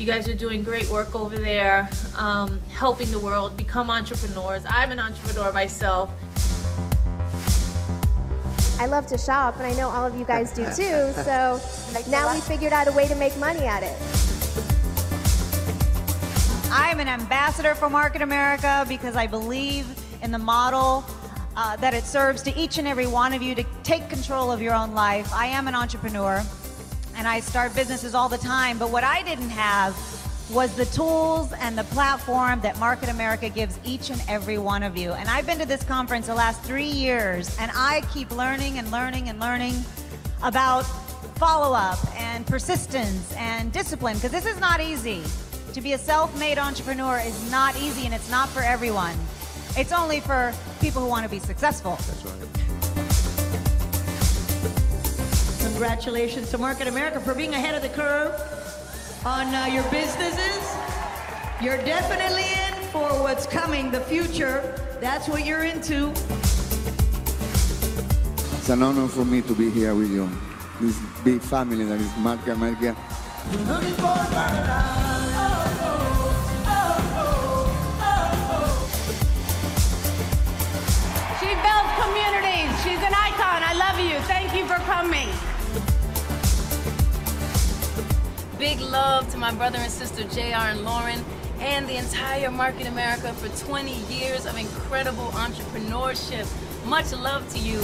You guys are doing great work over there, helping the world become entrepreneurs. I'm an entrepreneur myself. I love to shop, and I know all of you guys do too, so now we figured out a way to make money at it. I'm an ambassador for Market America because I believe in the model that it serves to each and every one of you to take control of your own life. I am an entrepreneur, and I start businesses all the time, but what I didn't have was the tools and the platform that Market America gives each and every one of you. And I've been to this conference the last 3 years, and I keep learning and learning and learning about follow-up and persistence and discipline, because this is not easy. To be a self-made entrepreneur is not easy, and it's not for everyone. It's only for people who want to be successful. That's right. Congratulations to Market America for being ahead of the curve on your businesses. You're definitely in for what's coming, the future. That's what you're into. It's an honor for me to be here with you. This big family that is Market America. She builds communities. She's an icon. I love you. Thank you for coming. Big love to my brother and sister JR and Lauren and the entire Market America for 20 years of incredible entrepreneurship. Much love to you.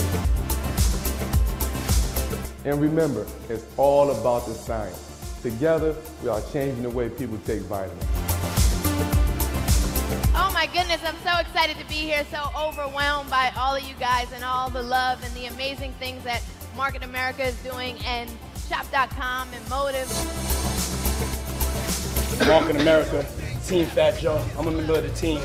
And remember, it's all about the science. Together, we are changing the way people take vitamins. Oh my goodness, I'm so excited to be here, so overwhelmed by all of you guys and all the love and the amazing things that Market America is doing, and Shop.com and Motive. Market America, Team Fat Joe. I'm a member of the team.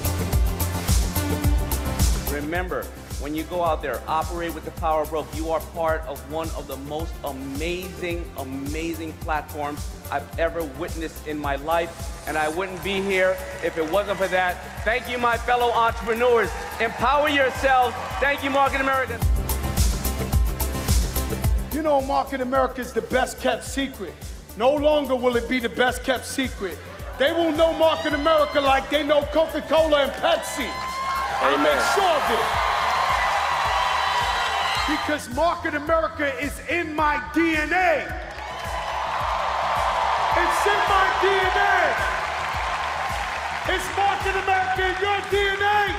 Remember, when you go out there, operate with the power of broke. You are part of one of the most amazing, amazing platforms I've ever witnessed in my life, and I wouldn't be here if it wasn't for that. Thank you, my fellow entrepreneurs. Empower yourselves. Thank you, Market America. You know, Market America is the best kept secret. No longer will it be the best kept secret. They will know Market America like they know Coca-Cola and Pepsi. I make sure of it. Because Market America is in my DNA. It's in my DNA. It's Market America in your DNA.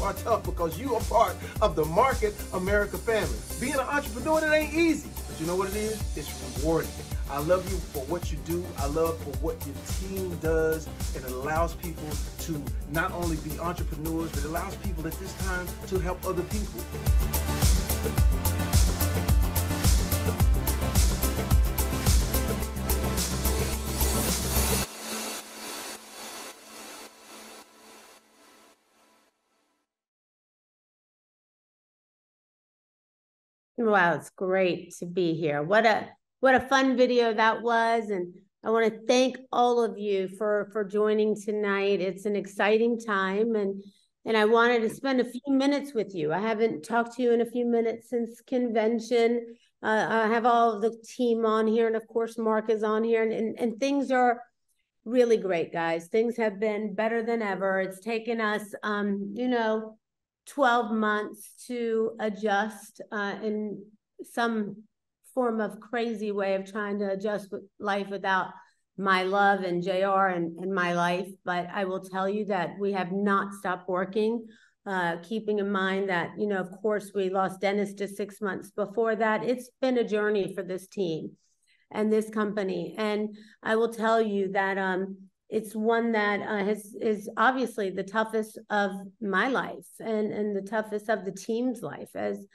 Are tough because you are part of the Market America family. Being an entrepreneur, it ain't easy. But you know what it is? It's rewarding. I love you for what you do. I love for what your team does. And it allows people to not only be entrepreneurs, but it allows people at this time to help other people. Wow, it's great to be here. What a fun video that was, and I want to thank all of you for joining tonight. It's an exciting time, and I wanted to spend a few minutes with you. I haven't talked to you in a few minutes since convention. I have all of the team on here, and of course Mark is on here, and things are really great, guys. Things have been better than ever. It's taken us, 12 months to adjust in some form of crazy way of trying to adjust with life without my love and JR and my life. But I will tell you that we have not stopped working, keeping in mind that, of course, we lost Dennis just 6 months before that. It's been a journey for this team and this company. And I will tell you that it's one that is obviously the toughest of my life and the toughest of the team's life as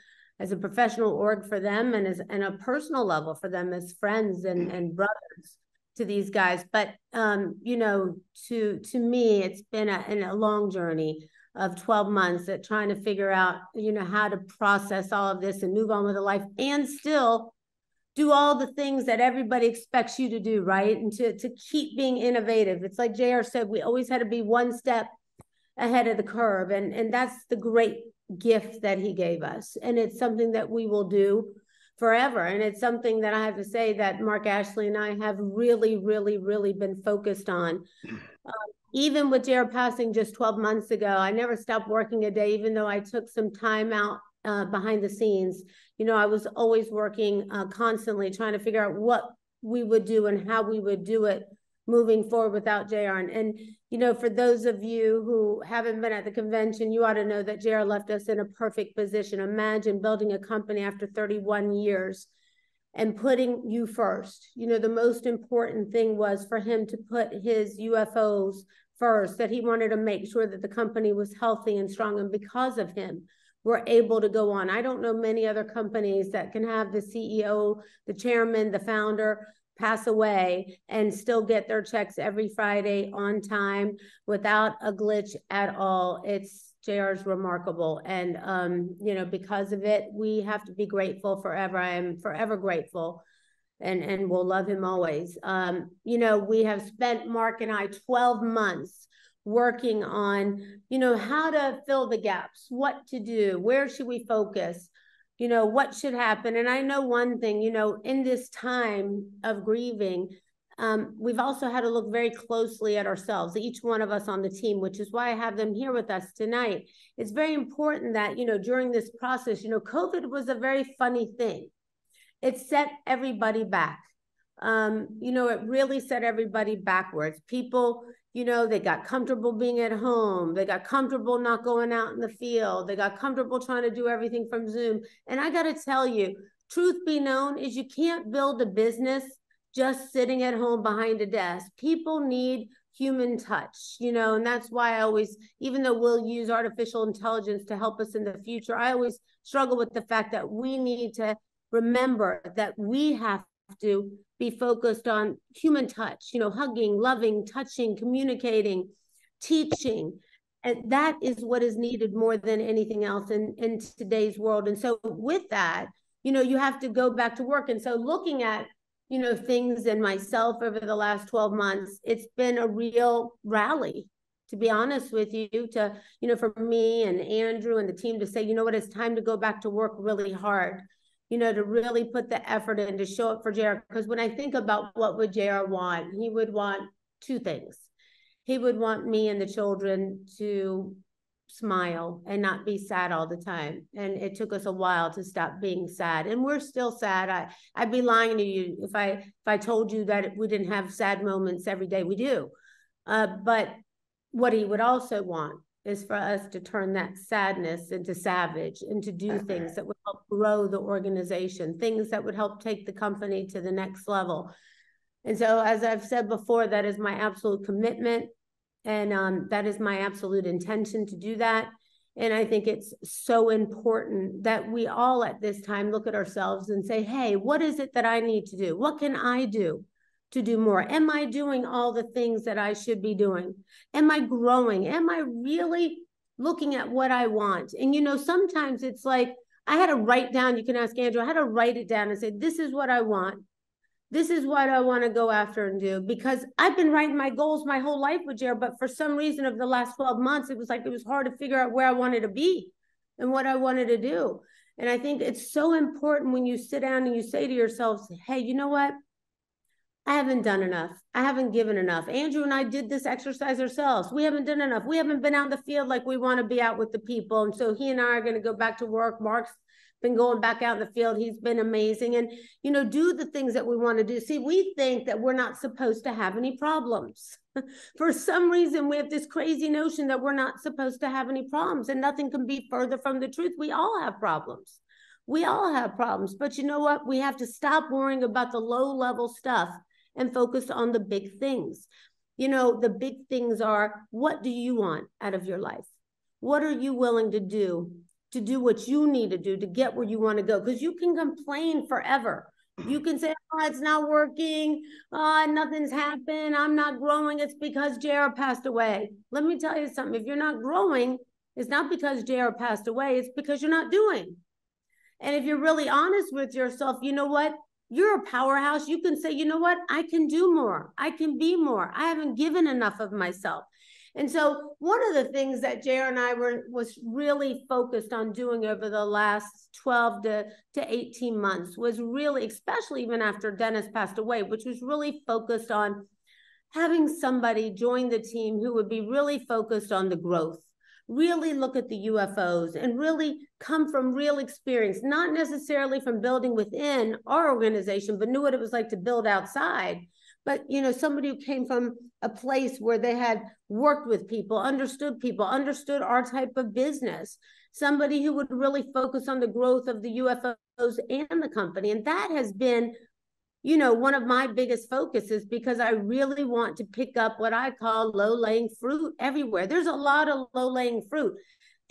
a professional org for them and a personal level for them as friends and brothers to these guys. But, to me, it's been a long journey of 12 months at trying to figure out, how to process all of this and move on with a life and still do all the things that everybody expects you to do, right? And to keep being innovative. It's like JR said, we always had to be one step ahead of the curve. And that's the great gift that he gave us. And it's something that we will do forever. And it's something that I have to say that Mark Ashley and I have really, really, really been focused on. Even with JR passing just 12 months ago, I never stopped working a day, even though I took some time out behind the scenes. You know, I was always working constantly trying to figure out what we would do and how we would do it moving forward without JR. And you know, for those of you who haven't been at the convention, you ought to know that JR left us in a perfect position. Imagine building a company after 31 years and putting you first. You know, the most important thing was for him to put his UFOs first, that he wanted to make sure that the company was healthy and strong. And because of him, we're able to go on. I don't know many other companies that can have the CEO, the chairman, the founder pass away and still get their checks every Friday on time without a glitch at all. It's JR's remarkable. And, you know, because of it, we have to be grateful forever. I am forever grateful and we'll love him always. You know, we have spent, Mark and I, 12 months working on, you know, how to fill the gaps, what to do, where should we focus, you know, what should happen. And I know one thing, you know, in this time of grieving, we've also had to look very closely at ourselves, each one of us on the team, which is why I have them here with us tonight. It's very important that, you know, during this process, you know, COVID was a very funny thing. It set everybody back. You know, it really set everybody backwards. People, you know, they got comfortable being at home. They got comfortable not going out in the field. They got comfortable trying to do everything from Zoom. And I got to tell you, truth be known is you can't build a business just sitting at home behind a desk. People need human touch, you know, and that's why I always, even though we'll use artificial intelligence to help us in the future, I always struggle with the fact that we need to remember that we have to be focused on human touch, you know, hugging, loving, touching, communicating, teaching. And that is what is needed more than anything else in today's world. And so with that, you know, you have to go back to work. And so looking at, you know, things in myself over the last 12 months, it's been a real rally, to be honest with you, to, you know, for me and Andrew and the team to say, you know what, it's time to go back to work really hard. You know, to really put the effort in to show up for JR. Because when I think about what would JR want, he would want two things. He would want me and the children to smile and not be sad all the time. And it took us a while to stop being sad. And we're still sad. I'd be lying to you if I told you that we didn't have sad moments every day. We do. But what he would also want is for us to turn that sadness into savage and to do things that would help grow the organization, things that would help take the company to the next level. And so, as I've said before, that is my absolute commitment. And that is my absolute intention to do that. And I think it's so important that we all at this time look at ourselves and say, hey, what is it that I need to do? What can I do to do more? Am I doing all the things that I should be doing? Am I growing? Am I really looking at what I want? And, you know, sometimes it's like, I had to write down, you can ask Andrew, I had to write it down and say, this is what I want. This is what I want to go after and do, because I've been writing my goals my whole life with JR, but for some reason over the last 12 months, it was like, it was hard to figure out where I wanted to be and what I wanted to do. And I think it's so important when you sit down and you say to yourselves, hey, you know what? I haven't done enough. I haven't given enough. Andrew and I did this exercise ourselves. We haven't done enough. We haven't been out in the field like we want to be out with the people. And so he and I are going to go back to work. Mark's been going back out in the field. He's been amazing. And, you know, do the things that we want to do. See, we think that we're not supposed to have any problems. For some reason, we have this crazy notion that we're not supposed to have any problems, and nothing can be further from the truth. We all have problems. We all have problems. But you know what? We have to stop worrying about the low-level stuff and focus on the big things. You know, the big things are, what do you want out of your life? What are you willing to do what you need to do to get where you want to go? Because you can complain forever. You can say, oh, it's not working. Oh, nothing's happened. I'm not growing. It's because JR passed away. Let me tell you something. If you're not growing, it's not because JR passed away. It's because you're not doing. And if you're really honest with yourself, you know what? you're a powerhouse. You can say, you know what? I can do more. I can be more. I haven't given enough of myself. And so one of the things that JR and I was really focused on doing over the last 12 to 18 months was really, especially even after Dennis passed away, which was really focused on having somebody join the team who would be really focused on the growth, really look at the UFOs and really come from real experience, not necessarily from building within our organization, but knew what it was like to build outside. But, you know, somebody who came from a place where they had worked with people, understood our type of business, somebody who would really focus on the growth of the UFOs and the company. And that has been, you know, one of my biggest focuses, because I really want to pick up what I call low-lying fruit everywhere. There's a lot of low-lying fruit.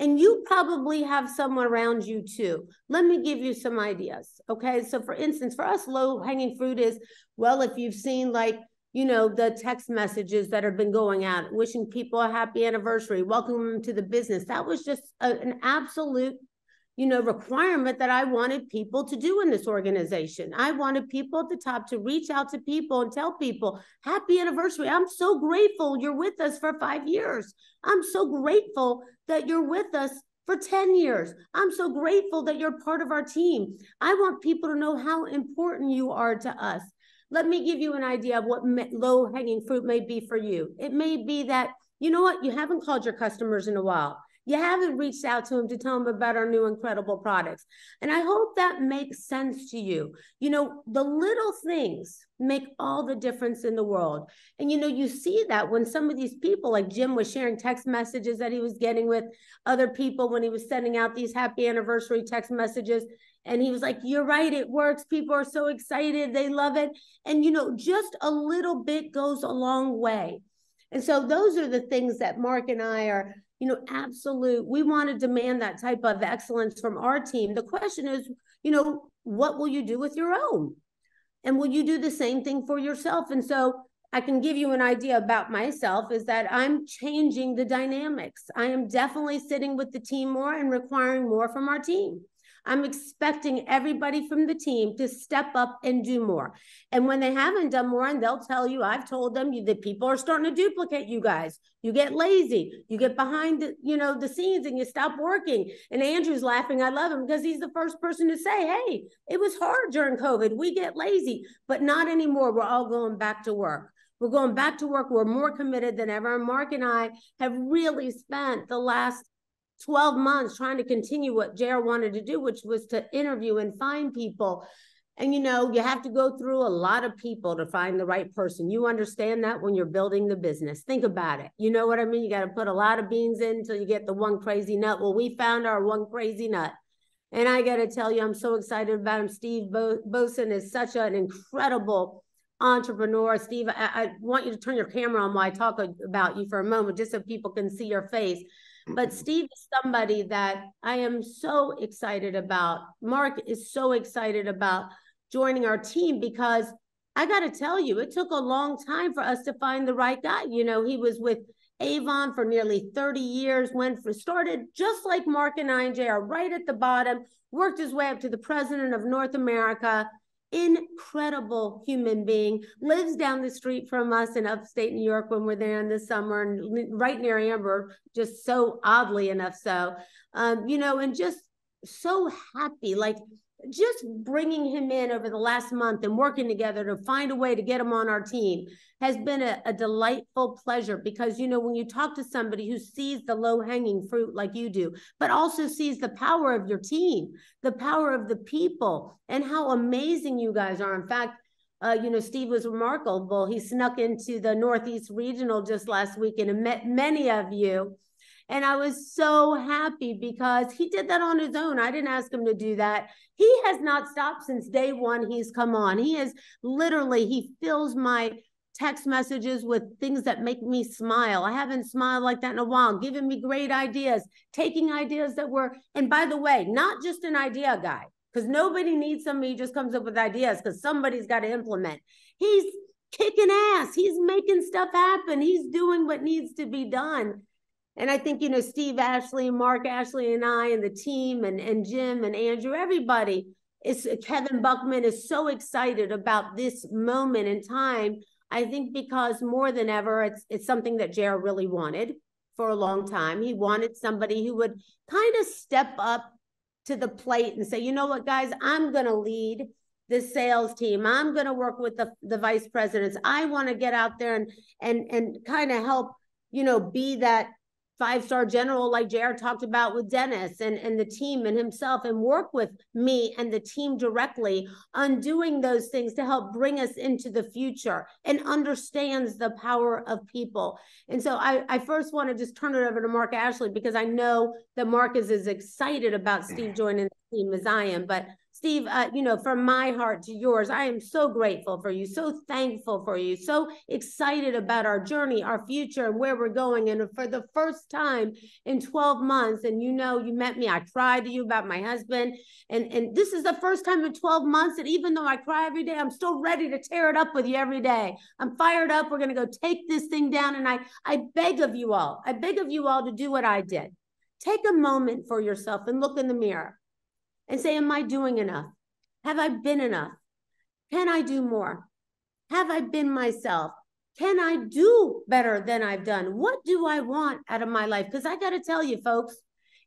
And you probably have someone around you too. Let me give you some ideas, okay? So for instance, for us, low-hanging fruit is, well, if you've seen like, you know, the text messages that have been going out, wishing people a happy anniversary, welcoming them to the business. That was just an absolute, you know, requirement that I wanted people to do in this organization. I wanted people at the top to reach out to people and tell people, happy anniversary. I'm so grateful you're with us for 5 years. I'm so grateful that you're with us for 10 years. I'm so grateful that you're part of our team. I want people to know how important you are to us. Let me give you an idea of what low-hanging fruit may be for you. It may be that, you know what, you haven't called your customers in a while. You haven't reached out to them to tell them about our new incredible products. And I hope that makes sense to you. You know, the little things make all the difference in the world. And, you know, you see that when some of these people, like Jim was sharing text messages that he was getting with other people when he was sending out these happy anniversary text messages. And he was like, you're right, it works. People are so excited. They love it. And, you know, just a little bit goes a long way. And so those are the things that Mark and I are, you know, absolute. We want to demand that type of excellence from our team. The question is, you know, what will you do with your own? And will you do the same thing for yourself? And so I can give you an idea about myself is that I'm changing the dynamics. I am definitely sitting with the team more and requiring more from our team. I'm expecting everybody from the team to step up and do more. And when they haven't done more, and they'll tell you, I've told them that people are starting to duplicate you guys. You get lazy, you get behind the, you know, the scenes and you stop working. And Andrew's laughing. I love him because he's the first person to say, hey, it was hard during COVID. We get lazy, but not anymore. We're all going back to work. We're going back to work. We're more committed than ever. And Mark and I have really spent the last 12 months trying to continue what JR wanted to do, which was to interview and find people. And, you know, you have to go through a lot of people to find the right person. You understand that when you're building the business. Think about it. You know what I mean? You got to put a lot of beans in until you get the one crazy nut. Well, we found our one crazy nut. And I got to tell you, I'm so excited about him. Steve Bosson is such an incredible entrepreneur. Steve, I want you to turn your camera on while I talk about you for a moment, just so people can see your face. But Steve is somebody that I am so excited about. Mark is so excited about joining our team because I got to tell you, it took a long time for us to find the right guy. You know, he was with Avon for nearly 30 years, started just like Mark and I and JR, right at the bottom, worked his way up to the president of North America. Incredible human being, lives down the street from us in upstate New York when we're there in the summer, and right near Amber, just so oddly enough so, you know, and just so happy, like just bringing him in over the last month and working together to find a way to get him on our team has been a delightful pleasure because, you know, when you talk to somebody who sees the low-hanging fruit like you do, but also sees the power of your team, the power of the people, and how amazing you guys are. In fact, you know, Steve was remarkable. He snuck into the Northeast Regional just last week and met many of you. And I was so happy because he did that on his own. I didn't ask him to do that. He has not stopped since day one he's come on. He is literally, he fills my text messages with things that make me smile. I haven't smiled like that in a while, giving me great ideas, taking ideas that were, and by the way, not just an idea guy, because nobody needs somebody who just comes up with ideas because somebody's got to implement. He's kicking ass. He's making stuff happen. He's doing what needs to be done. And I think, you know, Steve Ashley, Mark Ashley, and I, and the team, and Jim and Andrew, everybody, Kevin Buckman is so excited about this moment in time. I think because more than ever, it's something that JR really wanted for a long time. He wanted somebody who would kind of step up to the plate and say, you know what, guys, I'm going to lead the sales team. I'm going to work with the vice presidents. I want to get out there and kind of help, be that 5-star general like JR talked about with Dennis and the team and himself, and work with me and the team directly on doing those things to help bring us into the future, and understands the power of people. And so I first want to just turn it over to Mark Ashley, because I know that Mark is as excited about Steve joining the team as I am. But Steve, from my heart to yours, I am so grateful for you, so thankful for you, so excited about our journey, our future, and where we're going. And for the first time in 12 months, and you met me, I cried to you about my husband. And this is the first time in 12 months that even though I cry every day, I'm still ready to tear it up with you every day. I'm fired up. We're going to go take this thing down. And I beg of you all to do what I did. Take a moment for yourself and look in the mirror and say, am I doing enough? Have I been enough? Can I do more? Have I been myself? Can I do better than I've done? What do I want out of my life? Because I got to tell you, folks,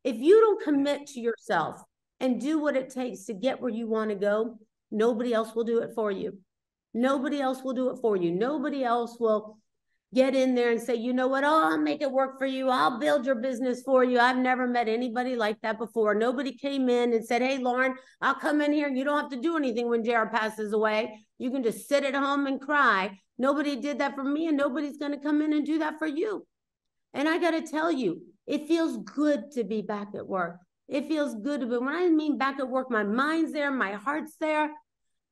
if you don't commit to yourself and do what it takes to get where you want to go, nobody else will do it for you. Nobody else will do it for you. Nobody else will get in there and say, you know what, I'll make it work for you. I'll build your business for you. I've never met anybody like that before. Nobody came in and said, hey, Lauren, I'll come in here and you don't have to do anything when JR passes away. You can just sit at home and cry. Nobody did that for me, and nobody's going to come in and do that for you. And I got to tell you, it feels good to be back at work. It feels good to be, when I mean back at work, my mind's there, my heart's there.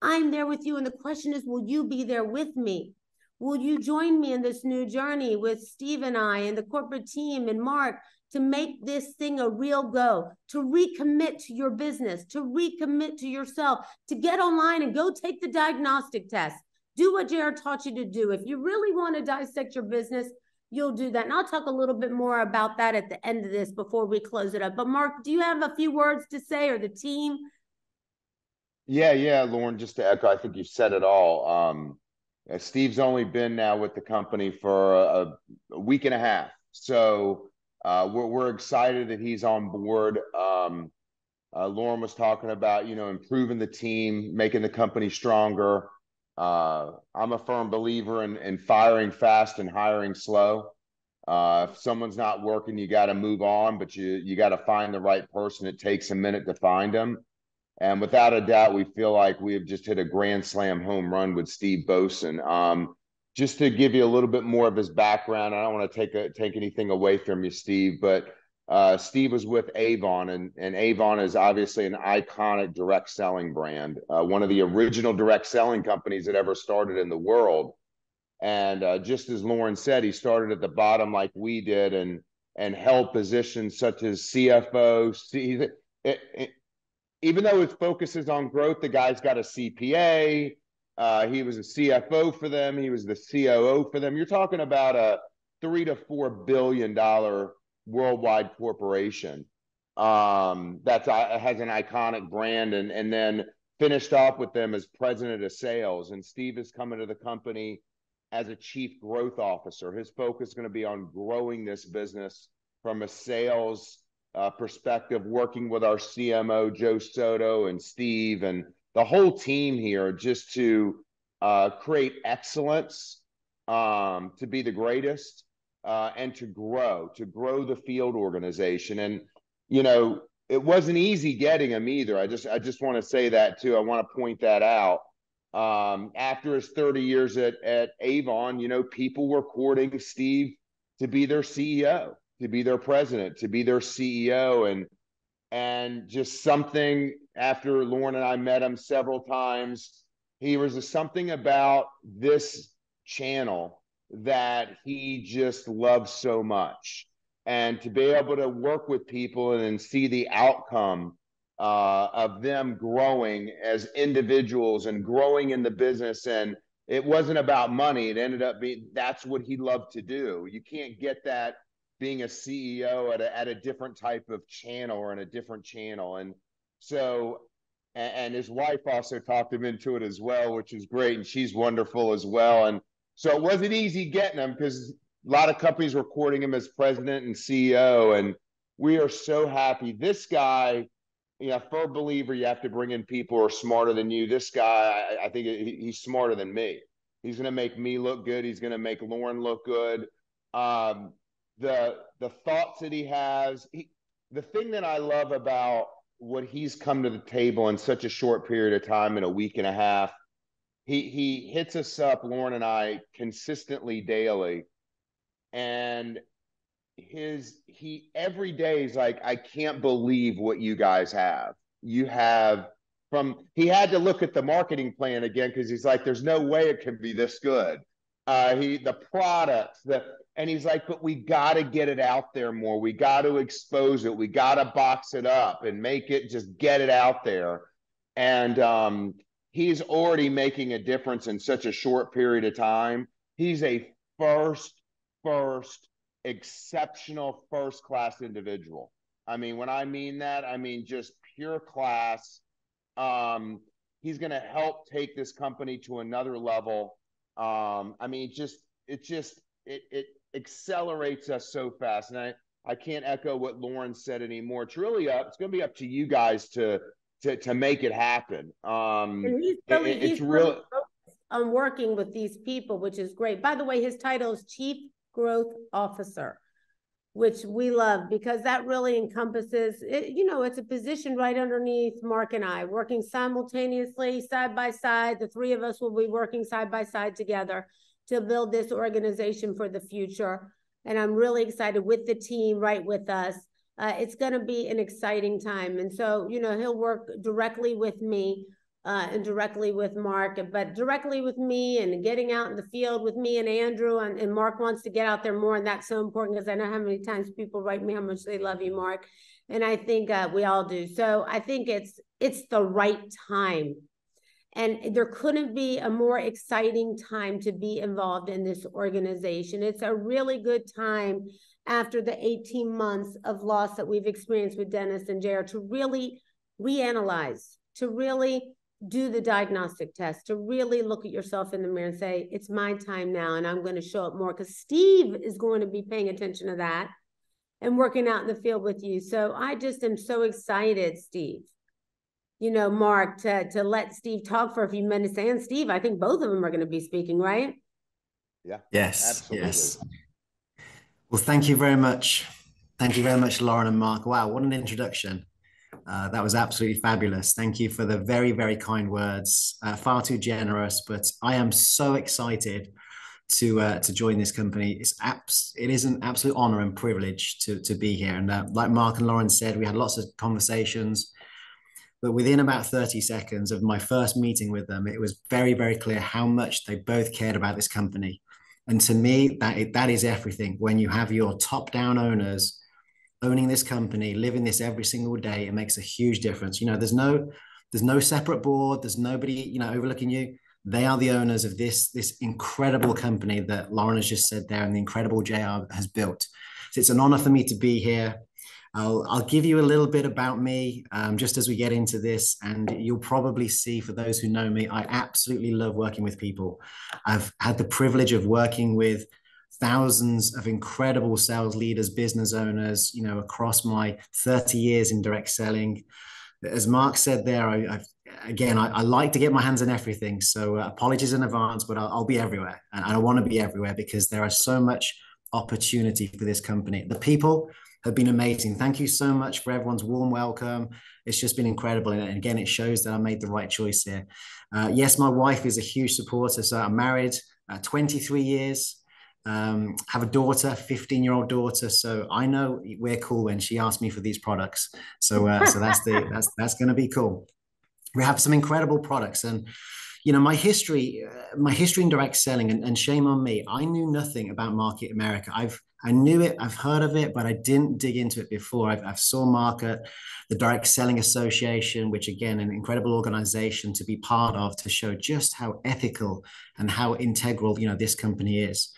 I'm there with you. And the question is, will you be there with me? Will you join me in this new journey with Steve and I and the corporate team and Mark to make this thing a real go, to recommit to your business, to recommit to yourself, to get online and go take the diagnostic test. Do what JR taught you to do. If you really want to dissect your business, you'll do that. And I'll talk a little bit more about that at the end of this before we close it up. But Mark, do you have a few words to say, or the team? Yeah, Lauren, just to echo, I think you said it all. Steve's only been now with the company for a week and a half. So we're excited that he's on board. Lauren was talking about, improving the team, making the company stronger. I'm a firm believer in firing fast and hiring slow. If someone's not working, you got to move on, but you got to find the right person. It takes a minute to find them. And without a doubt, we feel like we have just hit a grand slam home run with Steve Bosson. Just to give you a little bit more of his background, I don't want to take anything away from you, Steve, but Steve was with Avon, and Avon is obviously an iconic direct selling brand, one of the original direct selling companies that ever started in the world. And just as Lauren said, he started at the bottom like we did, and held positions such as CFO. Even though his focus is on growth, the guy's got a CPA. He was a CFO for them. He was the COO for them. You're talking about a $3 to $4 billion worldwide corporation that has an iconic brand, and then finished off with them as president of sales. And Steve is coming to the company as a chief growth officer. His focus is going to be on growing this business from a sales perspective, working with our CMO, Joe Soto, and Steve, and the whole team here, just to create excellence, to be the greatest, and to grow the field organization. And, it wasn't easy getting him either. I just want to say that too. I want to point that out. After his 30 years at Avon, people were courting Steve to be their CEO, to be their president, to be their CEO. And just something, after Lauren and I met him several times, he was something about this channel that he just loves so much. And to be able to work with people and see the outcome of them growing as individuals and growing in the business. And it wasn't about money. It ended up being, that's what he loved to do. You can't get that being a CEO at a different type of channel or in a different channel. And so and his wife also talked him into it as well, which is great, and she's wonderful as well. And so it wasn't easy getting him because a lot of companies were courting him as president and CEO, and we are so happy. This guy, firm believer, you have to bring in people who are smarter than you. This guy, I think he's smarter than me. He's going to make me look good. He's going to make Lauren look good. The thoughts that he has, the thing that I love about what he's come to the table in such a short period of time, in a week and a half, he hits us up, Lauren and I, consistently daily, and he every day is like, I can't believe what you guys have. You have he had to look at the marketing plan again because he's like, there's no way it can be this good. The products, and he's like, but we got to get it out there more. We got to expose it. We got to box it up and make it, just get it out there. And he's already making a difference in such a short period of time. He's a first exceptional first-class individual. I mean, when I mean that, I mean just pure class. He's going to help take this company to another level. I mean, it accelerates us so fast. And I can't echo what Lauren said anymore. It's really it's going to be up to you guys to make it happen. And he's really focused on working with these people, which is great. By the way, his title is Chief Growth Officer, which we love because that really encompasses, it's a position right underneath Mark and I, working simultaneously, side by side. The three of us will be working side by side together to build this organization for the future. And I'm really excited with the team right with us. It's going to be an exciting time. And so, he'll work directly with me and directly with Mark, but directly with me and getting out in the field with me and Andrew, and Mark wants to get out there more, and that's so important because I know how many times people write me how much they love you, Mark, and I think we all do. So I think it's the right time, and there couldn't be a more exciting time to be involved in this organization. It's a really good time after the 18 months of loss that we've experienced with Dennis and JR to really reanalyze, to really do the diagnostic test, to really look at yourself in the mirror and say, it's my time now, and I'm going to show up more, because Steve is going to be paying attention to that and working out in the field with you. So I just am so excited, Steve, Mark, to let Steve talk for a few minutes. And Steve, I think both of them are going to be speaking, right? Yeah. Yes. Absolutely. Yes. Well, thank you very much. Thank you very much, Lauren and Mark. Wow, what an introduction. That was absolutely fabulous. Thank you for the very, very kind words. Far too generous, but I am so excited to join this company. It is an absolute honor and privilege to be here. And like Mark and Lauren said, we had lots of conversations, but within about 30 seconds of my first meeting with them, it was very, very clear how much they both cared about this company. And to me, that is everything. When you have your top-down owners owning this company, living this every single day, it makes a huge difference. There's no separate board. There's nobody, overlooking you. They are the owners of this incredible company that Lauren has just said there, and the incredible JR has built. So it's an honor for me to be here. I'll give you a little bit about me just as we get into this, and you'll probably see, for those who know me, I absolutely love working with people. I've had the privilege of working with thousands of incredible sales leaders, business owners, across my 30 years in direct selling. As Mark said there, I like to get my hands on everything. So apologies in advance, but I'll be everywhere. And I want to be everywhere because there is so much opportunity for this company. The people have been amazing. Thank you so much for everyone's warm welcome. It's just been incredible. And again, it shows that I made the right choice here. Yes, my wife is a huge supporter. So I'm married 23 years. Have a daughter, 15-year-old daughter. So I know we're cool when she asks me for these products. So that's going to be cool. We have some incredible products, and my history in direct selling, and shame on me, I knew nothing about Market America. I knew it, I've heard of it, but I didn't dig into it before. I've saw Mark at the Direct Selling Association, which again, an incredible organization to be part of, to show just how ethical and how integral, this company is.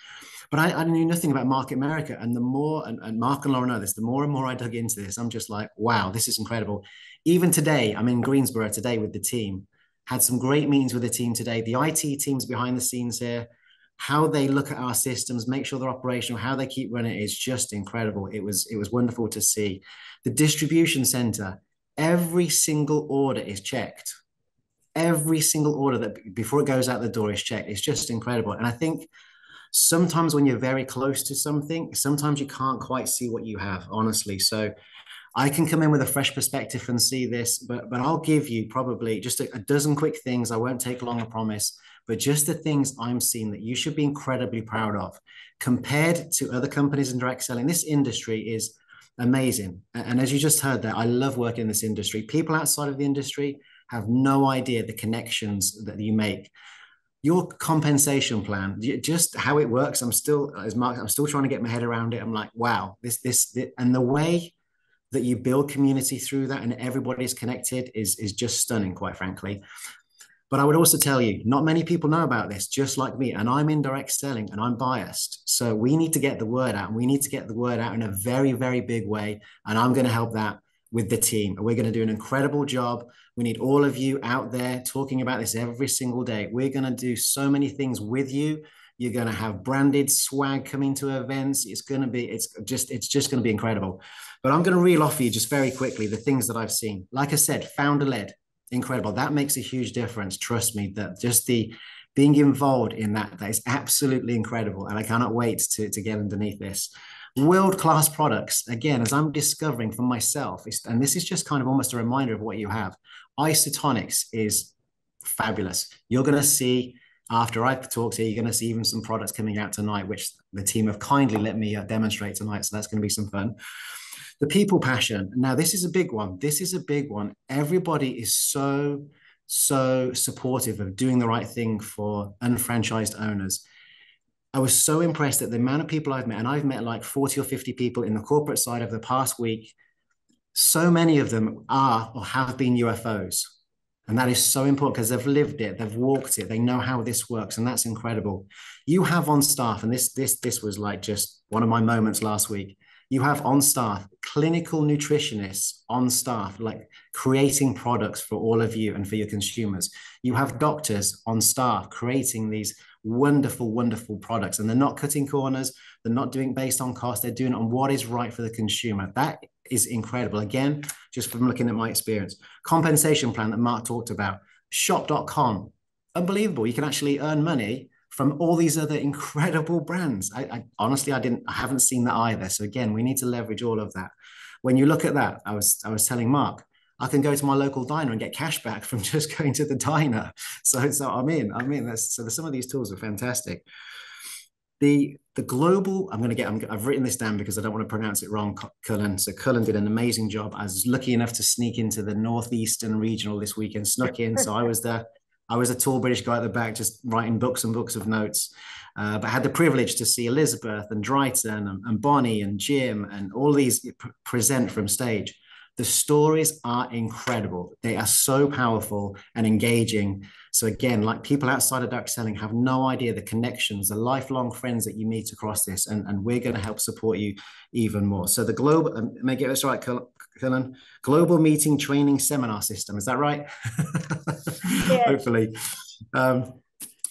But I knew nothing about Market America. And the more, and Mark and Laura know this, the more and more I dug into this, I'm just like, wow, this is incredible. Even today, I'm in Greensboro today with the team, had some great meetings with the team today. The IT teams behind the scenes here, how they look at our systems, make sure they're operational, how they keep running is just incredible. It was wonderful to see. The distribution center, every single order is checked. Every single order that before it goes out the door is checked. It's just incredible. And I think sometimes when you're very close to something, sometimes you can't quite see what you have, honestly. So I can come in with a fresh perspective and see this, but I'll give you probably just a dozen quick things. I won't take long, I promise, but just the things I'm seeing that you should be incredibly proud of. Compared to other companies in direct selling, this industry is amazing. And as you just heard there, I love working in this industry. People outside of the industry have no idea the connections that you make. Your compensation plan, just how it works. I'm still, as Mark, I'm still trying to get my head around it. I'm like, wow, this, and the way that you build community through that and everybody's connected is just stunning, quite frankly. But I would also tell you, not many people know about this, just like me, and I'm in direct selling and I'm biased. So we need to get the word out, and we need to get the word out in a very, very big way. And I'm going to help that with the team. We're going to do an incredible job. We need all of you out there talking about this every single day. We're going to do so many things with you. You're going to have branded swag coming to events. It's just going to be incredible. But I'm going to reel off for you just very quickly the things that I've seen. Like I said, founder-led, incredible. That makes a huge difference. Trust me, that just the being involved in that is absolutely incredible. And I cannot wait to get underneath this. World-class products, again, as I'm discovering for myself, and this is just kind of almost a reminder of what you have. Isotonics is fabulous. You're going to see, after I've talked here, you're going to see even some products coming out tonight, which the team have kindly let me demonstrate tonight. So that's going to be some fun. The people passion. Now, this is a big one. This is a big one. Everybody is so supportive of doing the right thing for unfranchised owners. I was so impressed at the amount of people I've met, and I've met like 40 or 50 people in the corporate side of the past week. So many of them are or have been UFOs. And that is so important because they've lived it, they've walked it, they know how this works, and that's incredible. You have on staff, and this was like just one of my moments last week. You have on staff clinical nutritionists on staff, like creating products for all of you and for your consumers. You have doctors on staff creating these wonderful, wonderful products, and they're not cutting corners. They're not doing based on cost. They're doing it on what is right for the consumer. That is incredible. Again, just from looking at my experience. Compensation plan that Mark talked about, shop.com, unbelievable. You can actually earn money from all these other incredible brands. I honestly, I haven't seen that either. So again, we need to leverage all of that. When you look at that, I was telling Mark, I can go to my local diner and get cash back from just going to the diner. So I'm in. So some of these tools are fantastic. The global, I've written this down because I don't want to pronounce it wrong, Cullen. So Cullen did an amazing job. I was lucky enough to sneak into the Northeastern Regional this weekend, snuck in. So I was there. I was a tall British guy at the back, just writing books and books of notes. But I had the privilege to see Elizabeth and Drayton and Bonnie and Jim and all these present from stage. The stories are incredible. They are so powerful and engaging. So again, like people outside of direct selling have no idea the connections, the lifelong friends that you meet across this, and we're going to help support you even more. So the global, may I get this right, Cullen? Global Meeting Training Seminar System, is that right? Yeah. Hopefully.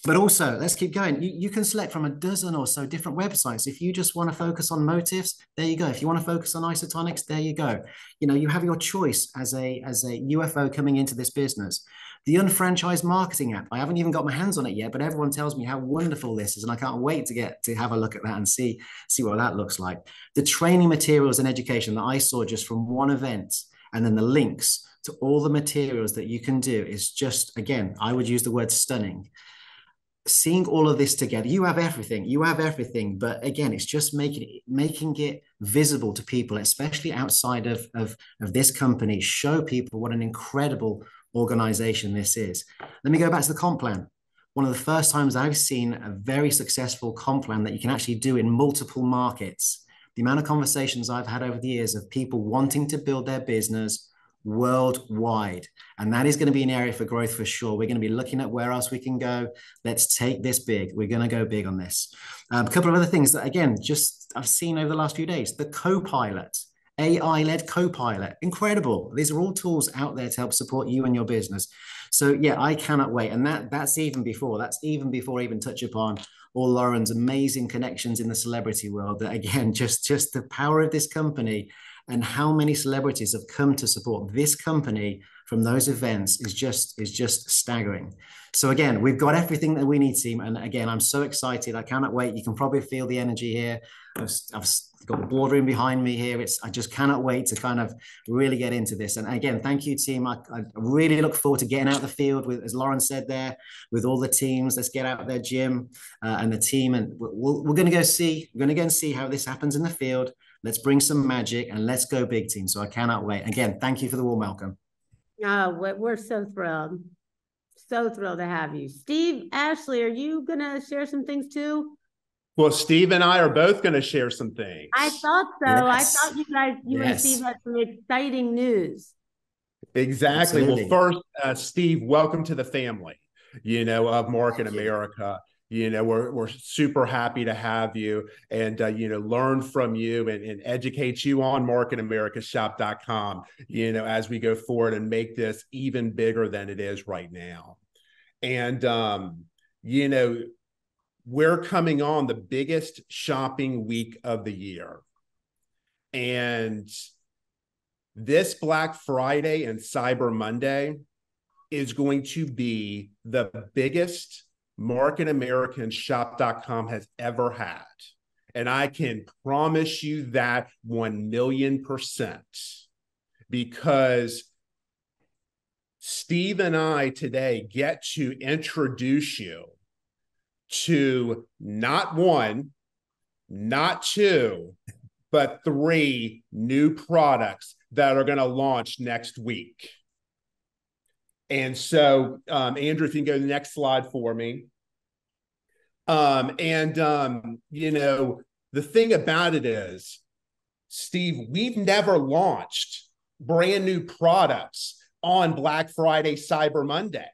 But also, let's keep going. You can select from a dozen or so different websites. If you just want to focus on motives, there you go. If you want to focus on isotonics, there you go. You know, you have your choice as a UFO coming into this business. The unfranchised marketing app. I haven't even got my hands on it yet, but everyone tells me how wonderful this is, and I can't wait to have a look at that and see what that looks like. The training materials and education that I saw just from one event, and then the links to all the materials that you can do is just, again, I would use the word stunning. Seeing all of this together, you have everything, but again, it's just making it visible to people, especially outside of this company. Show people what an incredible organization this is. Let me go back to the comp plan. One of the first times I've seen a very successful comp plan that you can actually do in multiple markets. The amount of conversations I've had over the years of people wanting to build their business, worldwide. And that is going to be an area for growth for sure. We're going to be looking at where else we can go. Let's take this big. We're going to go big on this. A couple of other things that, again, just I've seen over the last few days. The Copilot, AI-led Copilot, incredible. These are all tools out there to help support you and your business. So yeah, I cannot wait. And that's even before even touch upon all Lauren's amazing connections in the celebrity world. That again, just the power of this company and how many celebrities have come to support this company from those events is just staggering. So again, we've got everything that we need, team. And again, I'm so excited. I cannot wait. You can probably feel the energy here. I've got the boardroom behind me here. I just cannot wait to kind of really get into this. And again, thank you, team. I really look forward to getting out the field with, as Lauren said there, with all the teams. Let's get out there, Jim and the team, and we're going to go see. We're going to go and see how this happens in the field. Let's bring some magic and let's go big, team. So I cannot wait. Again, thank you for the warm welcome. Oh, we're so thrilled. So thrilled to have you. Steve, Ashley, are you going to share some things too? Well, Steve and I are both going to share some things. I thought so. Yes. I thought you and Steve had some exciting news. Exactly. Absolutely. Well, first, Steve, welcome to the family, of Market America. We're super happy to have you and, learn from you and educate you on marketamericashop.com, as we go forward and make this even bigger than it is right now. And, we're coming on the biggest shopping week of the year. And this Black Friday and Cyber Monday is going to be the biggest marketamericashop.com has ever had. And I can promise you that 1,000,000%, because Steve and I today get to introduce you to not one, not two, but 3 new products that are going to launch next week. And so, Andrew, if you can go to the next slide for me. The thing about it is, Steve, we've never launched brand new products on Black Friday, Cyber Monday.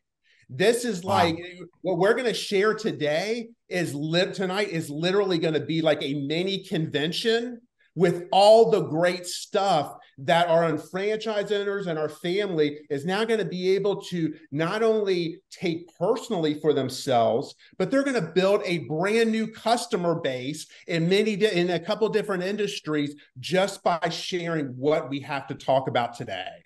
This is like what we're going to share today tonight is literally going to be like a mini convention with all the great stuff that our franchise owners and our family is now going to be able to not only take personally for themselves, but they're going to build a brand new customer base in a couple different industries just by sharing what we have to talk about today.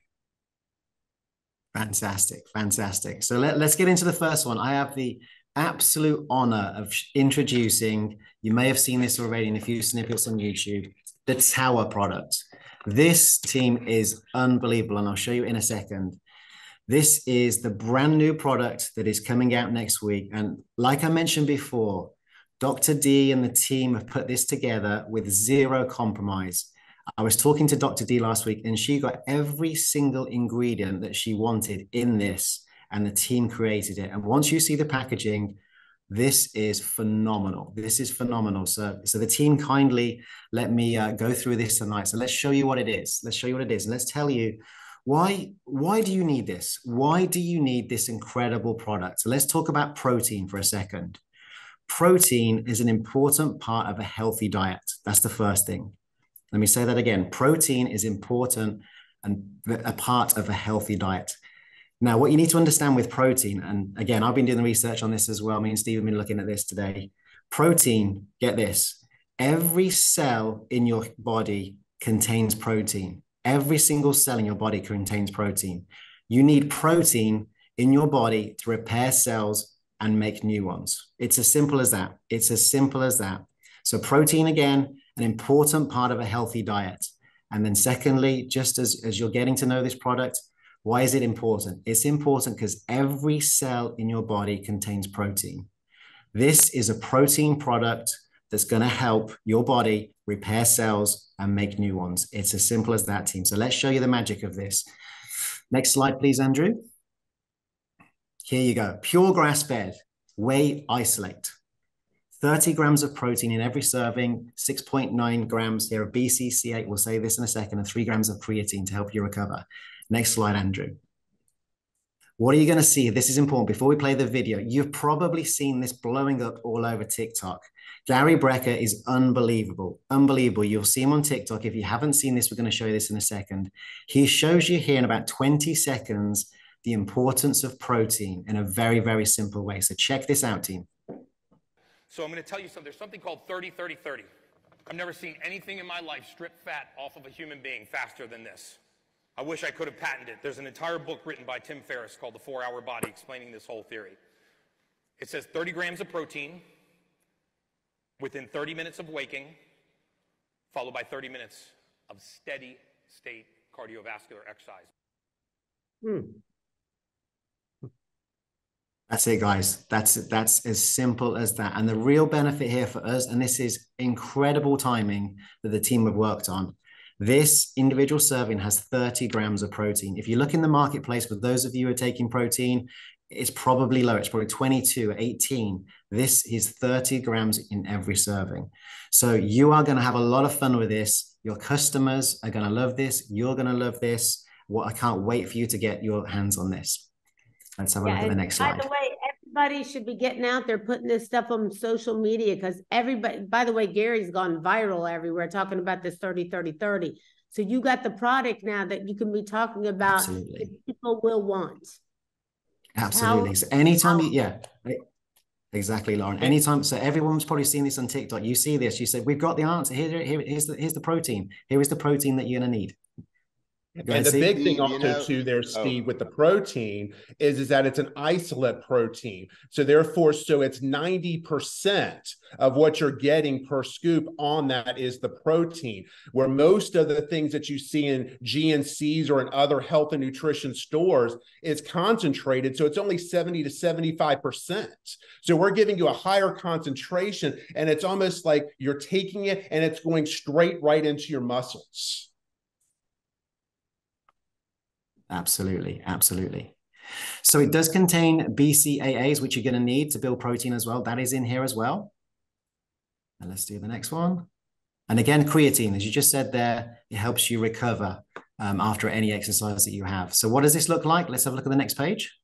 Fantastic, fantastic. So let's get into the first one. I have the absolute honor of introducing, you may have seen this already in a few snippets on YouTube, the Tower product. This team is unbelievable, and I'll show you in a second. This is the brand new product that is coming out next week. And like I mentioned before, Dr. D and the team have put this together with zero compromise. I was talking to Dr. D last week, and she got every single ingredient that she wanted in this, and the team created it. And once you see the packaging, this is phenomenal. This is phenomenal. So the team kindly let me go through this tonight. So let's show you what it is. Let's show you what it is. And let's tell you why do you need this? Why do you need this incredible product? So let's talk about protein for a second. Protein is an important part of a healthy diet. That's the first thing. Let me say that again. Protein is important and a part of a healthy diet. Now, what you need to understand with protein, and again, I've been doing the research on this as well. Me and Steve have been looking at this today. Protein, get this, every cell in your body contains protein. Every single cell in your body contains protein. You need protein in your body to repair cells and make new ones. It's as simple as that. It's as simple as that. So protein, again, an important part of a healthy diet. And then secondly, just as you're getting to know this product, why is it important? It's important because every cell in your body contains protein. This is a protein product that's going to help your body repair cells and make new ones. It's as simple as that, team. So let's show you the magic of this. Next slide, please, Andrew. Here you go. Pure grass-fed whey isolate. 30 grams of protein in every serving, 6.9 grams here of BCC8. We'll say this in a second, and 3 grams of creatine to help you recover. Next slide, Andrew. What are you going to see? This is important. Before we play the video, you've probably seen this blowing up all over TikTok. Gary Brecka is unbelievable. Unbelievable. You'll see him on TikTok. If you haven't seen this, we're going to show you this in a second. He shows you here in about 20 seconds the importance of protein in a very, very simple way. So check this out, team. So I'm going to tell you something. There's something called 30-30-30. I've never seen anything in my life strip fat off of a human being faster than this. I wish I could have patented it. There's an entire book written by Tim Ferriss called The 4-Hour Body explaining this whole theory. It says 30 grams of protein within 30 minutes of waking, followed by 30 minutes of steady state cardiovascular exercise. That's it, guys. That's as simple as that. And the real benefit here for us, and this is incredible timing that the team have worked on, this individual serving has 30 grams of protein. If you look in the marketplace, for those of you who are taking protein, it's probably lower. It's probably 22, 18. This is 30 grams in every serving. So you are going to have a lot of fun with this. Your customers are going to love this. You're going to love this. Well, I can't wait for you to get your hands on this. Let's have a look at the next slide. By the way, everybody should be getting out there, putting this stuff on social media, because everybody, by the way, Gary's gone viral everywhere talking about this 30-30-30. So you got the product now that you can be talking about that people will want. Absolutely. So anytime exactly, Lauren. Anytime, so everyone's probably seen this on TikTok. You see this, you say, we've got the answer. Here's the protein. Here is the protein that you're going to need. And the big thing also too there, Steve, with the protein is that it's an isolate protein. So therefore, so it's 90% of what you're getting per scoop on that is the protein, where most of the things that you see in GNCs or in other health and nutrition stores is concentrated. So it's only 70 to 75%. So we're giving you a higher concentration, and it's almost like you're taking it and it's going straight right into your muscles. Absolutely, absolutely. So it does contain BCAAs, which you're going to need to build protein as well. That is in here as well. And let's do the next one. And again, creatine, as you just said there, it helps you recover after any exercise that you have. So what does this look like? Let's have a look at the next page.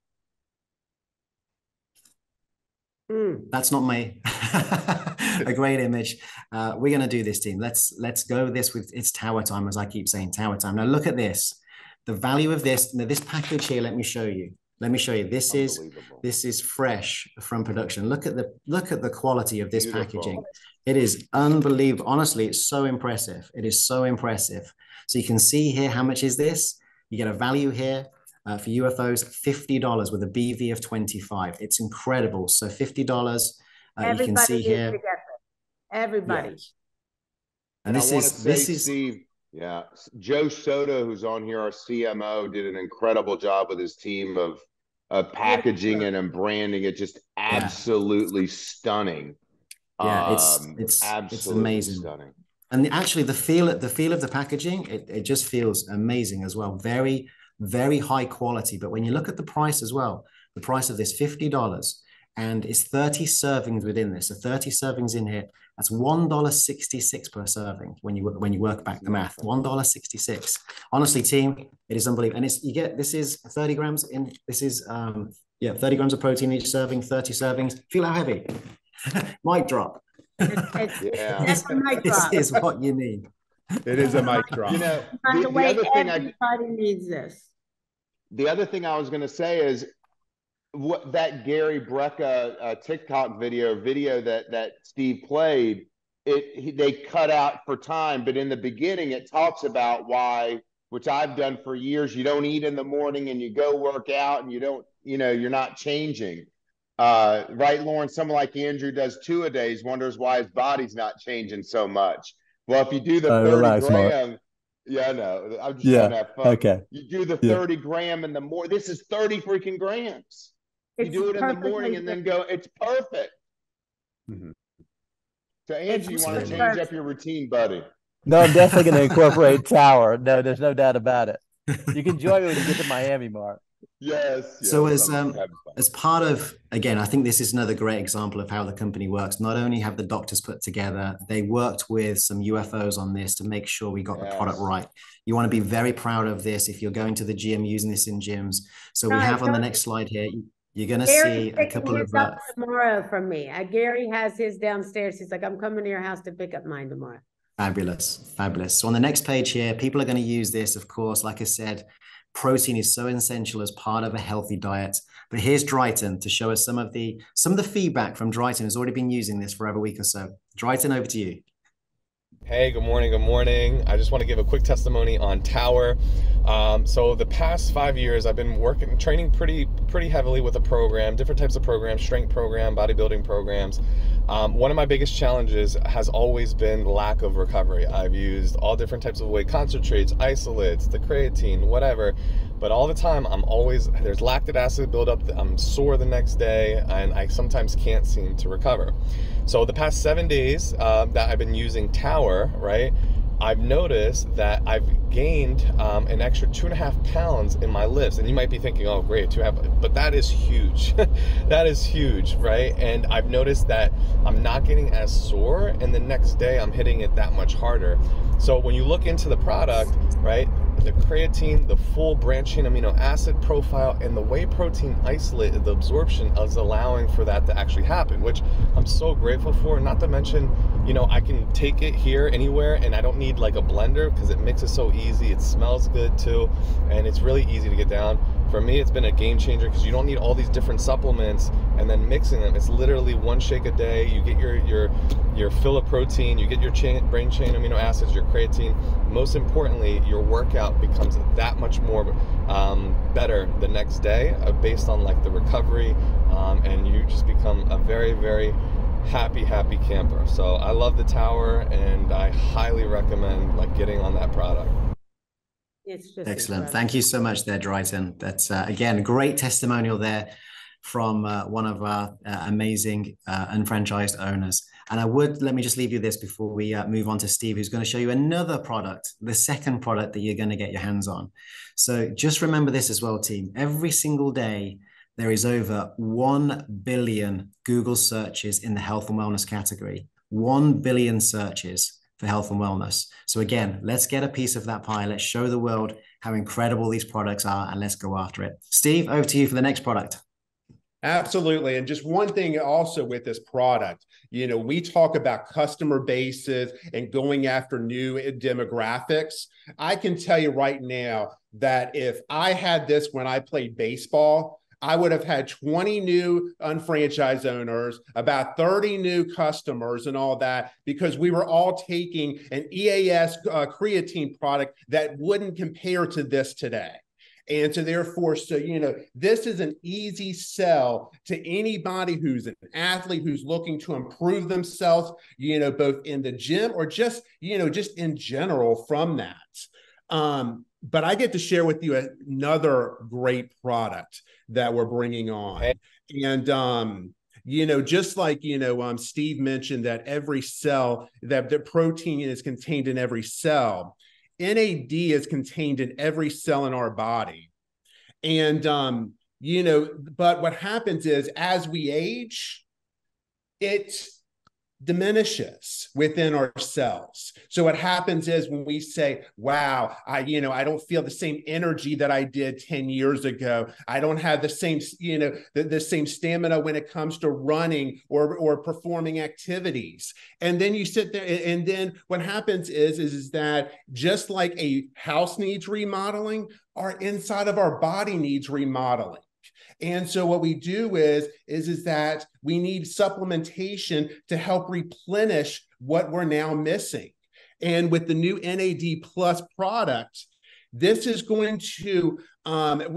That's not a great image. We're going to do this, team. Let's go this with, it's tower time, as I keep saying, tower time. Now look at this. The value of this, now this package here, let me show you. This is fresh from production. Look at the quality of this packaging. It is unbelievable. Honestly, it's so impressive. It is so impressive. So you can see here, how much is this? You get a value here for UFOs, $50 with a BV of 25. It's incredible. So $50. You can see here. Everybody. Yeah. And this is Steve. Yeah, Joe Soto, who's on here, our CMO, did an incredible job with his team of packaging and branding. It just absolutely stunning. Yeah, it's amazing. Stunning. And actually, the feel of the packaging, it just feels amazing as well. Very, very high quality. But when you look at the price as well, the price of this $50, and it's 30 servings within this. So 30 servings in here. That's $1.66 per serving when you work back the math. $1.66. Honestly, team, it is unbelievable. And this is 30 grams in. This is 30 grams of protein each serving, 30 servings. Feel how heavy? Mic drop. That's a mic drop. This is what you need. It is a mic drop. You know, By the way, everybody needs this. The other thing I was going to say is, what that Gary Brecka TikTok video that Steve played, they cut out for time, but in the beginning it talks about why, which I've done for years, you don't eat in the morning and you go work out and you're not changing. Right, Lauren? Someone like Andrew does 2 a days, wonders why his body's not changing so much. Well, if you do the 30 gram, yeah, no, I'm just trying to have fun. Okay. You do the 30 gram in the morning. This is 30 freaking grams. You do it in the morning and then go, it's perfect. Mm-hmm. So, Angie, you want to change up your routine, buddy? No, I'm definitely going to incorporate Tower. No, there's no doubt about it. You can join me when you get to Miami, Mark. Yes. So Yes. I'm having fun. as part of, again, I think this is another great example of how the company works. Not only have the doctors put together, they worked with some UFOs on this to make sure we got the product right. You want to be very proud of this if you're going to the gym, using this in gyms. So we have on the next slide here, you're going to see a couple of tomorrow from me. Gary has his downstairs. He's like, I'm coming to your house to pick up mine tomorrow. Fabulous, fabulous. So on the next page here, people are going to use this, of course. Like I said, protein is so essential as part of a healthy diet. But here's Dryton to show us some of the feedback from Dryton, who's already been using this for over a week or so. Dryton, over to you. Hey, good morning, good morning. I just want to give a quick testimony on Tower. So the past 5 years, I've been training pretty heavily with a program, different types of programs, strength program, bodybuilding programs. One of my biggest challenges has always been lack of recovery. I've used all different types of whey concentrates, isolates, the creatine, whatever. But all the time, there's lactic acid buildup. I'm sore the next day, and I sometimes can't seem to recover. So the past 7 days that I've been using Tower, right, I've noticed that I've gained an extra 2.5 pounds in my lifts. And you might be thinking, oh, great, 2.5, but that is huge. That is huge, right? And I've noticed that I'm not getting as sore, and the next day I'm hitting it that much harder. So when you look into the product, right, the creatine, the full branched chain amino acid profile, and the whey protein isolate, the absorption is allowing for that to actually happen, which I'm so grateful for. Not to mention, you know, I can take it here anywhere, and I don't need like a blender because it mixes so easy. It smells good too, and it's really easy to get down. For me, it's been a game changer because you don't need all these different supplements and then mixing them. It's literally one shake a day. You get your fill of protein, you get your brain chain amino acids, your creatine. Most importantly, your workout becomes that much more better the next day based on like the recovery, and you just become a very, very happy camper. So I love the Tower, and I highly recommend like getting on that product. It's just excellent. incredible. Thank you so much there, Dryton. That's, again, great testimonial there from one of our amazing unfranchised owners. And let me just leave you this before we move on to Steve, who's going to show you another product, the second product that you're going to get your hands on. So just remember this as well, team. Every single day, there is over 1 billion Google searches in the health and wellness category. 1 billion searches for health and wellness. So again, let's get a piece of that pie. Let's show the world how incredible these products are, and let's go after it. Steve, over to you for the next product. Absolutely. And just one thing also with this product, you know, we talk about customer bases and going after new demographics. I can tell you right now that if I had this when I played baseball, I would have had 20 new unfranchised owners, about 30 new customers and all that, because we were all taking an EAS creatine product that wouldn't compare to this today. And so therefore, you know, this is an easy sell to anybody who's an athlete, who's looking to improve themselves, you know, both in the gym or just, you know, just in general from that. But I get to share with you another great product that we're bringing on. And, you know, just like, you know, Steve mentioned that every cell, that the protein is contained in every cell, NAD is contained in every cell in our body. And, you know, but what happens is as we age, it diminishes within our cells. So what happens is when we say, wow, I don't feel the same energy that I did 10 years ago. I don't have the same, you know, the same stamina when it comes to running or performing activities. And then you sit there, and then what happens is that just like a house needs remodeling, our inside of our body needs remodeling. And so what we do is that we need supplementation to help replenish what we're now missing. And with the new NAD Plus product, this is going to,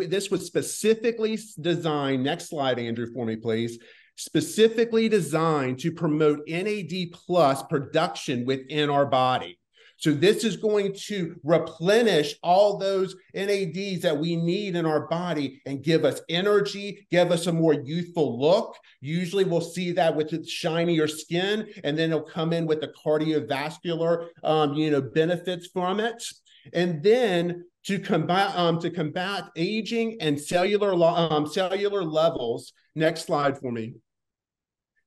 this was specifically designed, next slide, Andrew, for me, please, specifically designed to promote NAD Plus production within our body. So this is going to replenish all those NADs that we need in our body and give us energy, give us a more youthful look. Usually we'll see that with its shinier skin, and then it'll come in with the cardiovascular, you know, benefits from it. And then to combat aging and cellular levels. Next slide for me.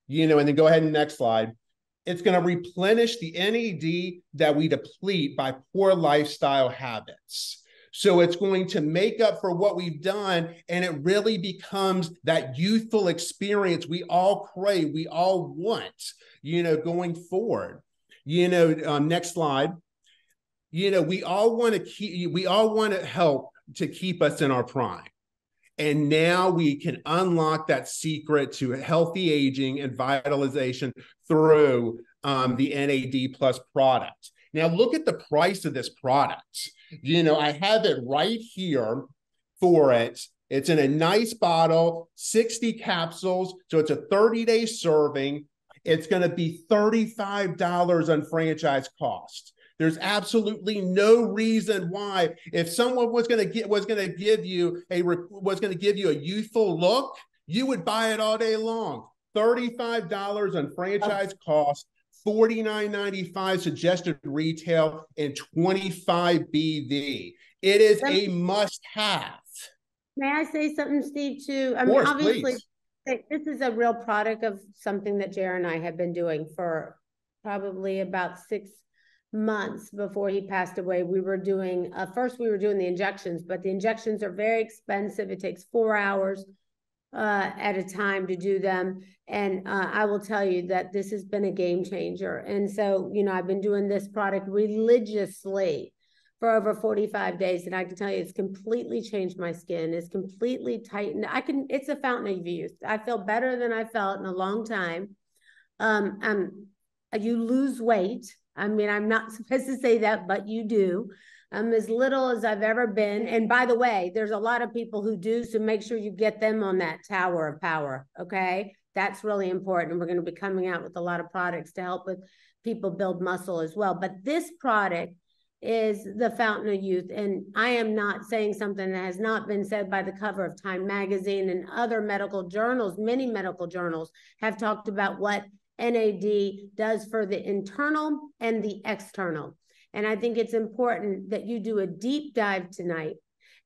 And then go ahead and next slide. It's going to replenish the NAD that we deplete by poor lifestyle habits. So it's going to make up for what we've done, and it really becomes that youthful experience we all crave, we all want, going forward. Next slide. We all want to help to keep us in our prime. And now we can unlock that secret to healthy aging and vitalization through the NAD Plus product. Now look at the price of this product. I have it right here for it. It's in a nice bottle, 60 capsules. So it's a 30-day serving. It's going to be $35 on franchise cost. There's absolutely no reason why, if someone was going to give you a youthful look, you would buy it all day long. $35 on franchise cost, $49.95 suggested retail, and $25 BV. It is a must-have. May I say something, Steve, too? Of course, obviously, please. This is a real product of something that JR and I have been doing for probably about 6 months before he passed away. We were doing, first we were doing the injections, but the injections are very expensive. It takes 4 hours at a time to do them. And I will tell you that this has been a game changer. And so, I've been doing this product religiously for over 45 days. And I can tell you, it's completely changed my skin. It's completely tightened. It's a fountain of youth. I feel better than I felt in a long time. You lose weight. I mean, I'm not supposed to say that, but you do. I'm as little as I've ever been. And by the way, there's a lot of people who do, so make sure you get them on that tower of power, okay? That's really important. We're going to be coming out with a lot of products to help with people build muscle as well. But this product is the fountain of youth. And I am not saying something that has not been said by the cover of Time magazine and other medical journals. Many medical journals have talked about what NAD does for the internal and the external. And I think it's important that you do a deep dive tonight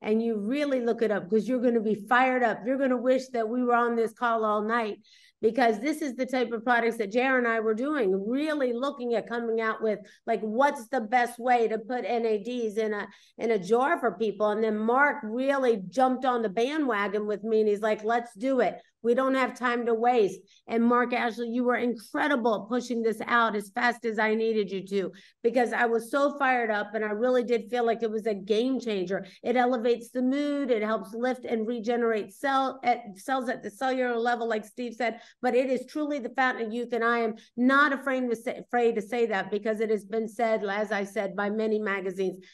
and you really look it up, because you're going to be fired up. You're going to wish that we were on this call all night, because this is the type of products that JR and I were doing, really looking at coming out with, like, what's the best way to put NADs in a jar for people. And then Mark really jumped on the bandwagon with me, and he's like, let's do it. We don't have time to waste. And Mark, Ashley, you were incredible at pushing this out as fast as I needed you to, because I was so fired up, and I really did feel like it was a game changer. It elevates the mood. It helps lift and regenerate cells at the cellular level, like Steve said. But it is truly the fountain of youth, and I am not afraid to say that, because it has been said, as I said, by many magazines.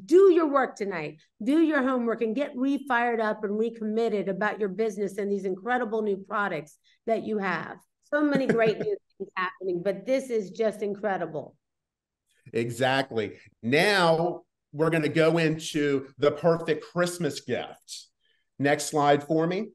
Do your work tonight. Do your homework and get re-fired up and recommitted about your business and these incredible new products that you have. So many great new things happening, but this is just incredible. Exactly. Now we're going to go into the perfect Christmas gift. Next slide for me,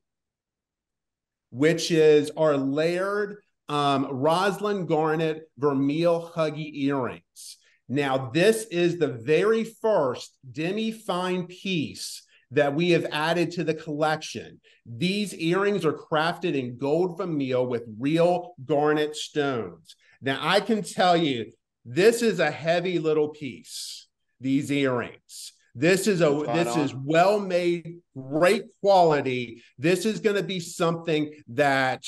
which is our layered Roslyn Garnet Vermeil Huggy earrings. Now, this is the very first demi-fine piece that we have added to the collection. These earrings are crafted in gold vermeil with real garnet stones. Now, I can tell you, this is a heavy little piece, these earrings. This is well made, great quality. This is going to be something that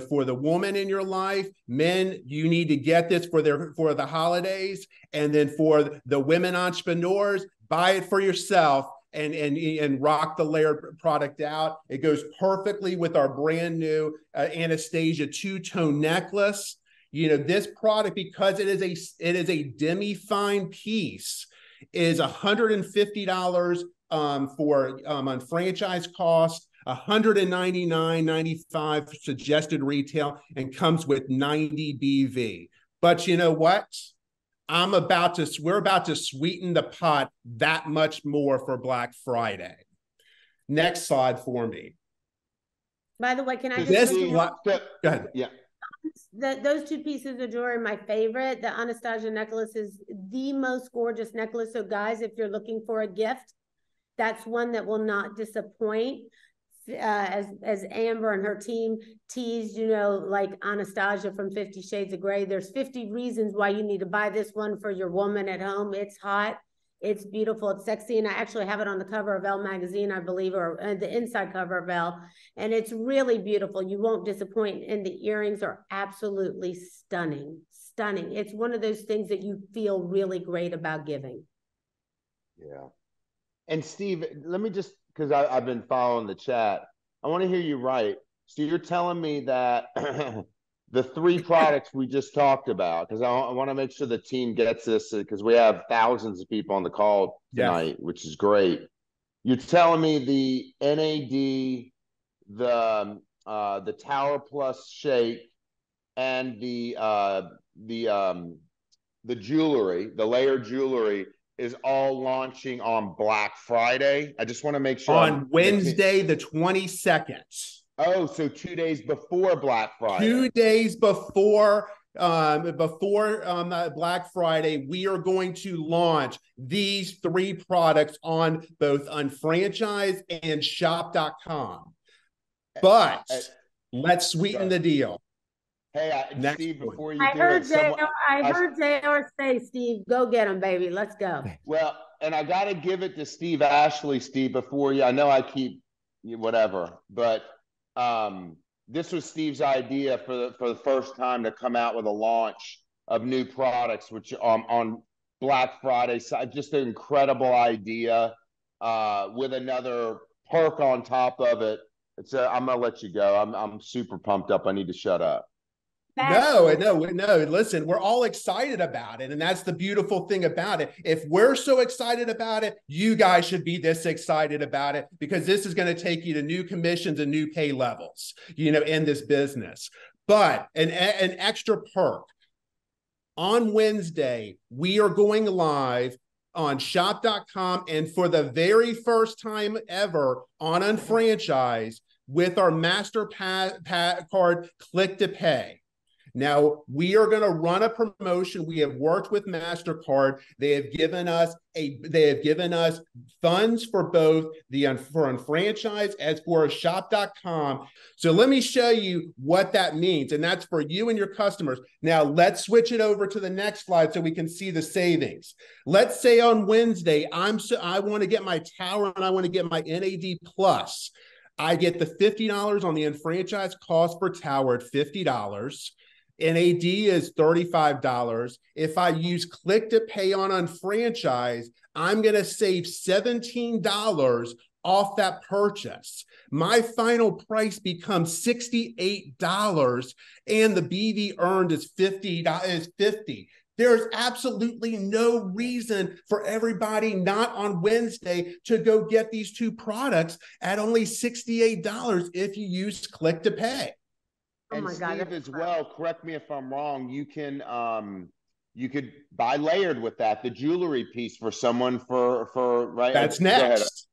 for the woman in your life, men, you need to get this for the holidays. And then for the women entrepreneurs, buy it for yourself and rock the layered product out. It goes perfectly with our brand new Anastasia two-tone necklace. This product, because it is a demi-fine piece, is $150 on franchise cost, $199.95 suggested retail, and comes with 90 BV. But you know what? We're about to sweeten the pot that much more for Black Friday. Next slide for me. By the way, can I Go just ahead. Yeah. those two pieces of jewelry are my favorite. The Anastasia necklace is the most gorgeous necklace. So guys, if you're looking for a gift, that's one that will not disappoint. As Amber and her team teased, you know, like Anastasia from 50 Shades of Grey, there's 50 reasons why you need to buy this one for your woman at home. It's hot, it's beautiful, it's sexy, and I actually have it on the cover of Elle magazine, I believe, or the inside cover of Elle, and it's really beautiful. You won't disappoint, and the earrings are absolutely stunning. It's one of those things that you feel really great about giving. Yeah. And Steve, let me just, because I've been following the chat, I want to hear you right. So you're telling me that the 3 products we just talked about, because I want to make sure the team gets this, because we have thousands of people on the call tonight, which is great. You're telling me the NAD, the Tower Plus Shake, and the jewelry, the layered jewelry, is all launching on Black Friday. I just want to make sure. On Wednesday, the 22nd. Oh, so 2 days before Black Friday. 2 days before Black Friday, we are going to launch these 3 products on both Unfranchised and shop.com. But let's sweeten the deal. Hey, Steve, before you I do heard it, I heard JR say, Steve, go get him, baby. Let's go. Well, and I got to give it to Steve Ashley, Steve, before you. I know I keep whatever, but this was Steve's idea for the first time to come out with a launch of new products, which on Black Friday. Just an incredible idea with another perk on top of it. I'm gonna let you go. I'm super pumped up. I need to shut up. No. Listen, we're all excited about it. And that's the beautiful thing about it. If we're so excited about it, you guys should be this excited about it, because this is going to take you to new commissions and new pay levels, you know, in this business. But an extra perk. On Wednesday, we are going live on shop.com and for the very first time ever on Unfranchised with our Master Card Click to Pay. Now, we are going to run a promotion. We have worked with MasterCard. They have given us funds for both for Unfranchised as for shop.com. So let me show you what that means. And that's for you and your customers. Now, let's switch it over to the next slide so we can see the savings. Let's say on Wednesday, I want to get my Tower and I want to get my NAD Plus. I get the $50 on the Unfranchised cost per Tower at $50. NAD is $35. If I use Click to Pay on Unfranchised, I'm going to save $17 off that purchase. My final price becomes $68, and the BV earned is $50. There's absolutely no reason for everybody not on Wednesday to go get these 2 products at only $68 if you use Click to Pay. And oh my God, Steve, as well, correct me if I'm wrong, you can you could buy layered with that, the jewelry piece for someone for right. That's next.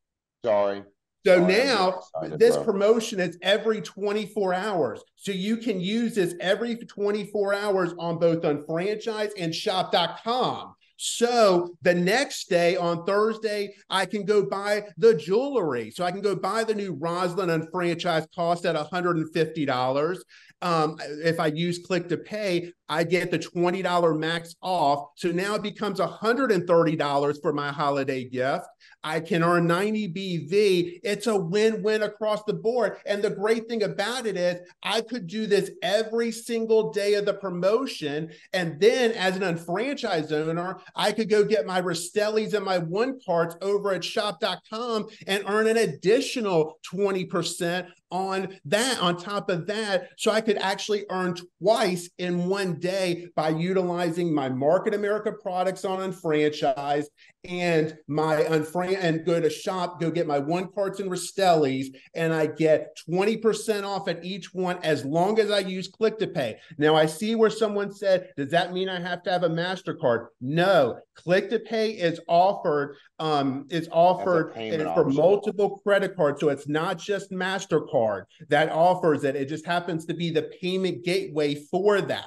Sorry. So now this promotion is every 24 hours. So you can use this every 24 hours on both Unfranchised and shop.com. So the next day on Thursday, I can go buy the jewelry. So I can go buy the new Roslyn Unfranchised cost at $150. If I use Click to Pay, I get the $20 max off. So now it becomes $130 for my holiday gift. I can earn 90 BV. It's a win-win across the board. And the great thing about it is I could do this every single day of the promotion. And then as an Unfranchised owner, I could go get my Rastellis and my One Carts over at shop.com and earn an additional 20% on that, on top of that. So I could actually earn twice in one day by utilizing my Market America products on Unfranchise and and go to shop, go get my one carts and Rastellis, and I get 20% off at each one as long as I use Click to Pay. Now I see where someone said, does that mean I have to have a MasterCard? No, Click to Pay is offered and it's for multiple credit cards. So it's not just MasterCard that offers it. It just happens to be the payment gateway for that.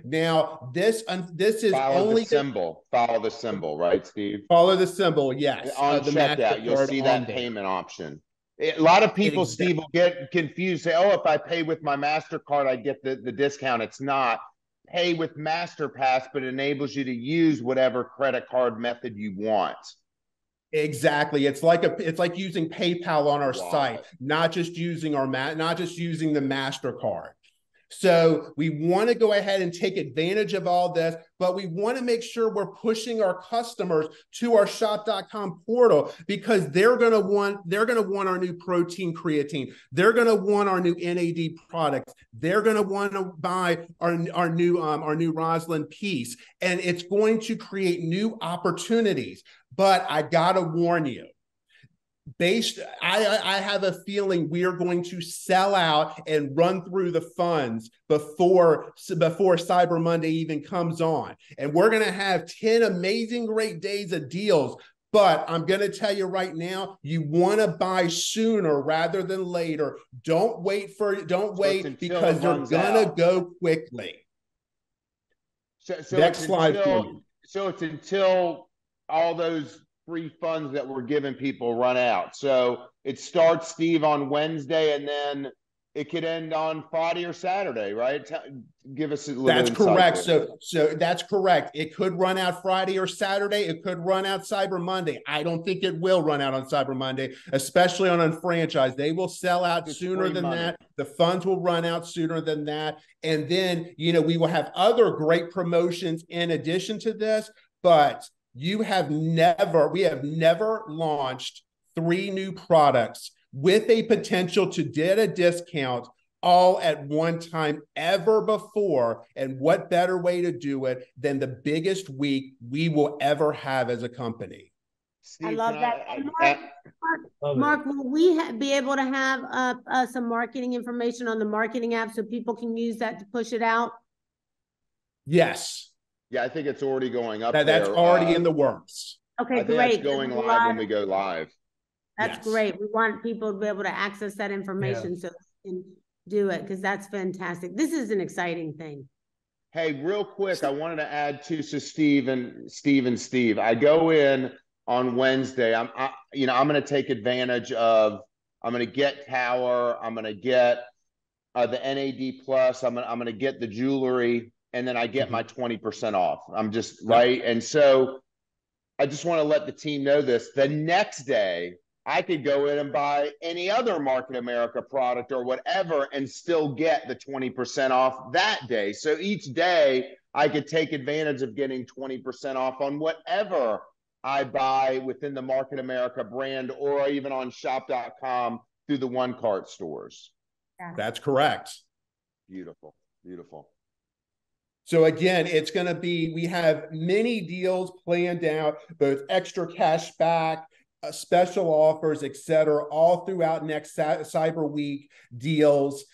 Now, this is follow the symbol. Follow the symbol, right, Steve? Follow the symbol, yes. On checkout, you'll see that payment option. A lot of people, Steve, will get confused. Say, oh, if I pay with my MasterCard, I get the discount. It's not. Pay with MasterPass, but it enables you to use whatever credit card method you want. Exactly. It's like using PayPal on our site, not just using the MasterCard. So we want to go ahead and take advantage of all this, but we want to make sure we're pushing our customers to our shop.com portal because they're going to want our new protein creatine. They're going to want our new NAD products. They're going to want to buy our new Roslyn piece, and it's going to create new opportunities. But I got to warn you, I have a feeling we are going to sell out and run through the funds before Cyber Monday even comes on. And we're going to have 10 amazing great days of deals. But I'm going to tell you right now, you want to buy sooner rather than later. Don't wait because they're going to go quickly. So next slide for me. So it's until all those free funds that we're giving people run out. So it starts, Steve, on Wednesday, and then it could end on Friday or Saturday, right? Give us a little That's insight correct. there. So that's correct. It could run out Friday or Saturday. It could run out Cyber Monday. I don't think it will run out on Cyber Monday, especially on Unfranchised. They will sell out sooner than that. The funds will run out sooner than that. And then, we will have other great promotions in addition to this, but we have never launched 3 new products with a potential to get a discount all at one time ever before. And what better way to do it than the biggest week we will ever have as a company? Steve, I love that. Mark, will we be able to have some marketing information on the marketing app so people can use that to push it out? Yes. Yeah, I think it's already going up. That's already in the works. Okay, I think great. it's going live when we go live. That's great. We want people to be able to access that information so they can do it because that's fantastic. This is an exciting thing. Hey, real quick, I wanted to add to Steve. I go in on Wednesday. I'm going to take advantage of. I'm going to get Tower. I'm going to get the NAD Plus. I'm going to get the jewelry. And then I get my 20% off. I'm just right. And so I just want to let the team know this. The next day, I could go in and buy any other Market America product or whatever and still get the 20% off that day. So each day I could take advantage of getting 20% off on whatever I buy within the Market America brand or even on shop.com through the One Cart stores. That's correct. Beautiful. Beautiful. So again, it's going to be, we have many deals planned out, both extra cash back, special offers, etc., all throughout next Cyber Week deals.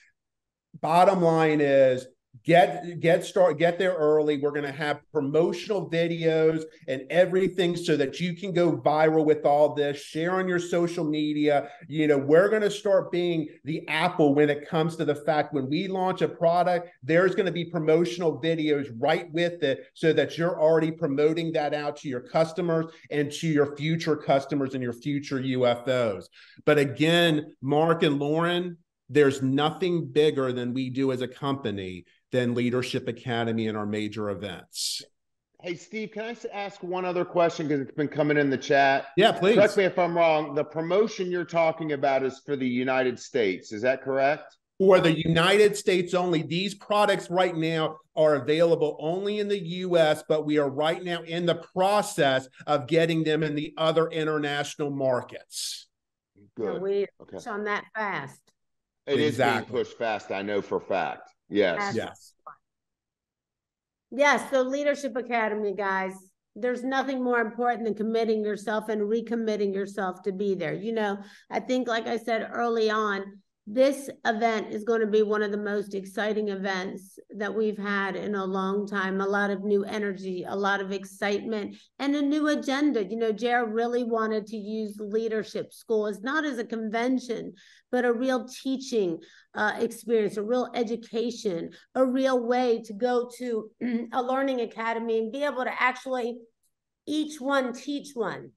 Bottom line is get there early. We're going to have promotional videos and everything so that you can go viral with all this. Share on your social media. We're going to start being the Apple when it comes to the fact when we launch a product, there's going to be promotional videos right with it so that you're already promoting that out to your customers and to your future customers and your future UFOs. But again, Mark and Lauren, there's nothing bigger than we do as a company than Leadership Academy and our major events. Hey, Steve, can I ask one other question because it's been coming in the chat? Yeah, please. Correct me if I'm wrong. The promotion you're talking about is for the United States. Is that correct? For the United States only. These products right now are available only in the U.S., but we are right now in the process of getting them in the other international markets. Good. So we push on that fast. It is being pushed fast, I know for a fact. Yes. Yes. Yes, so Leadership Academy, guys. There's nothing more important than committing yourself and recommitting yourself to be there. You know, I think, like I said early on, this event is going to be one of the most exciting events that we've had in a long time. A lot of new energy, a lot of excitement, and a new agenda. You know, Jared really wanted to use leadership school as not as a convention, but a real teaching experience, a real education, a real way to go to a learning academy and be able to actually each one teach one.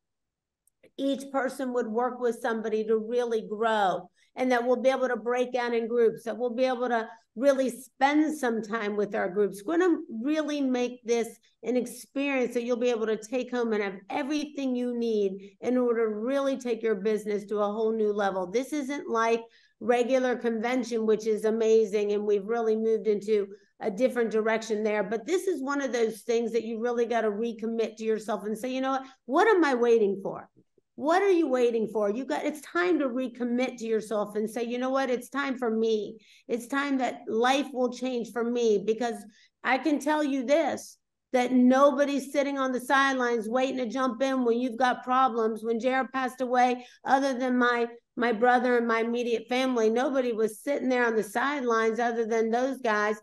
Each person would work with somebody to really grow, and that we'll be able to break down in groups, that we'll be able to really spend some time with our groups. We're going to really make this an experience that you'll be able to take home and have everything you need in order to really take your business to a whole new level. This isn't like regular convention, which is amazing, and we've really moved into a different direction there. But this is one of those things that you really got to recommit to yourself and say, you know what am I waiting for? What are you waiting for? It's time to recommit to yourself and say, you know what? It's time for me. It's time that life will change for me, because I can tell you this, that nobody's sitting on the sidelines waiting to jump in when you've got problems. When Jared passed away, other than my brother and my immediate family, nobody was sitting there on the sidelines other than those guys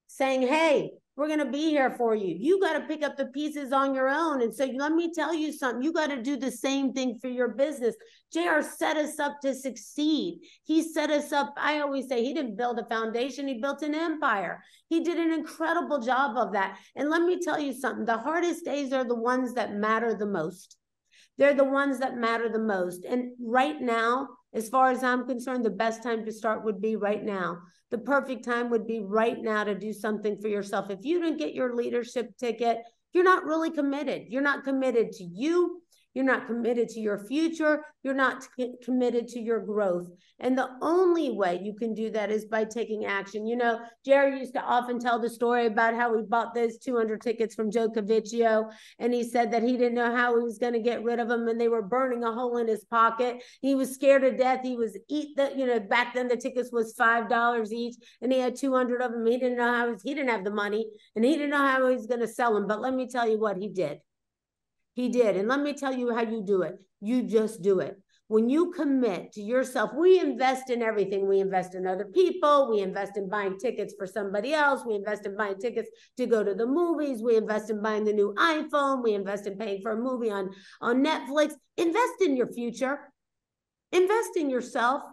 saying, hey, we're going to be here for you. You got to pick up the pieces on your own. And so let me tell you something. You got to do the same thing for your business. JR set us up to succeed. He set us up. I always say he didn't build a foundation. He built an empire. He did an incredible job of that. And let me tell you something. The hardest days are the ones that matter the most. They're the ones that matter the most. And right now, as far as I'm concerned, the best time to start would be right now. The perfect time would be right now to do something for yourself. If you didn't get your leadership ticket, you're not really committed. You're not committed to you. You're not committed to your future. You're not committed to your growth. And the only way you can do that is by taking action. You know, Jerry used to often tell the story about how he bought those 200 tickets from Joe Cavicchio, and he said that he didn't know how he was going to get rid of them, and they were burning a hole in his pocket. He was scared to death. He was back then the tickets was $5 each, and he had 200 of them. He didn't know he didn't have the money, and he didn't know how he was going to sell them. But let me tell you what he did. He did. And let me tell you how you do it. You just do it. When you commit to yourself, we invest in everything. We invest in other people. We invest in buying tickets for somebody else. We invest in buying tickets to go to the movies. We invest in buying the new iPhone. We invest in paying for a movie on Netflix. Invest in your future. Invest in yourself.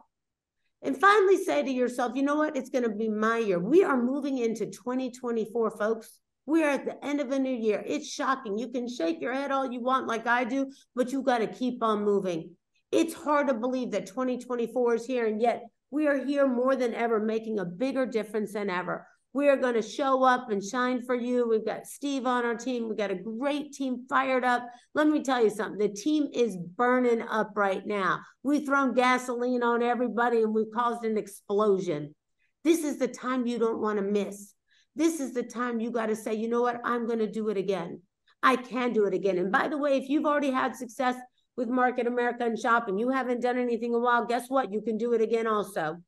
And finally say to yourself, you know what? It's going to be my year. We are moving into 2024, folks. We are at the end of a new year. It's shocking. You can shake your head all you want like I do, but you got to keep on moving. It's hard to believe that 2024 is here, and yet we are here more than ever, making a bigger difference than ever. We are going to show up and shine for you. We've got Steve on our team. We've got a great team fired up. Let me tell you something. The team is burning up right now. We've thrown gasoline on everybody, and we've caused an explosion. This is the time you don't want to miss. This is the time you got to say, you know what? I'm going to do it again. I can do it again. And by the way, if you've already had success with Market America and Shop and you haven't done anything in a while, guess what? You can do it again also.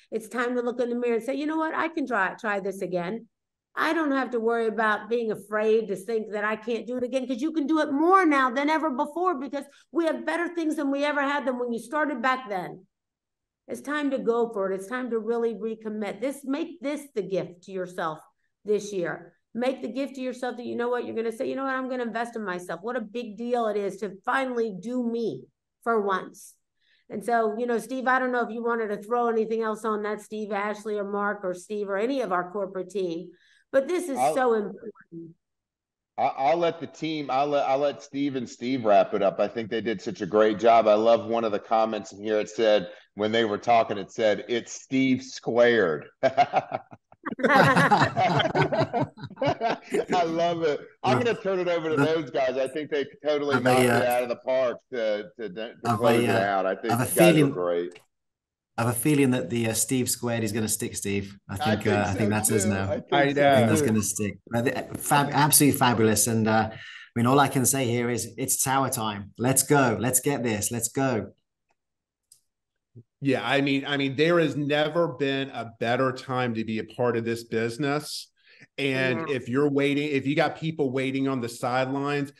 It's time to look in the mirror and say, you know what? I can try this again. I don't have to worry about being afraid to think that I can't do it again, because you can do it more now than ever before, because we have better things than we ever had than when you started back then. It's time to go for it. It's time to really recommit. Make this the gift to yourself this year. Make the gift to yourself that, you know what, you're going to say, you know what, I'm going to invest in myself. What a big deal it is to finally do me for once. And so, you know, Steve, I don't know if you wanted to throw anything else on that, Steve, Ashley, or Mark, or Steve, or any of our corporate team, but this is so important. I'll let the team, I'll let Steve and Steve wrap it up. I think they did such a great job. I love one of the comments in here. It said, when they were talking, it said, it's Steve squared. I love it. I'm going to turn it over to those guys. I think they totally knocked it out of the park to close it out. I think the guys were great. I have a feeling that the Steve squared is going to stick, Steve. I think that's us now. I think that's going to stick. Absolutely fabulous. And I mean, all I can say here is it's tower time. Let's go. Let's get this. Let's go. Yeah, I mean, there has never been a better time to be a part of this business. And if you're waiting, if you got people waiting on the sidelines,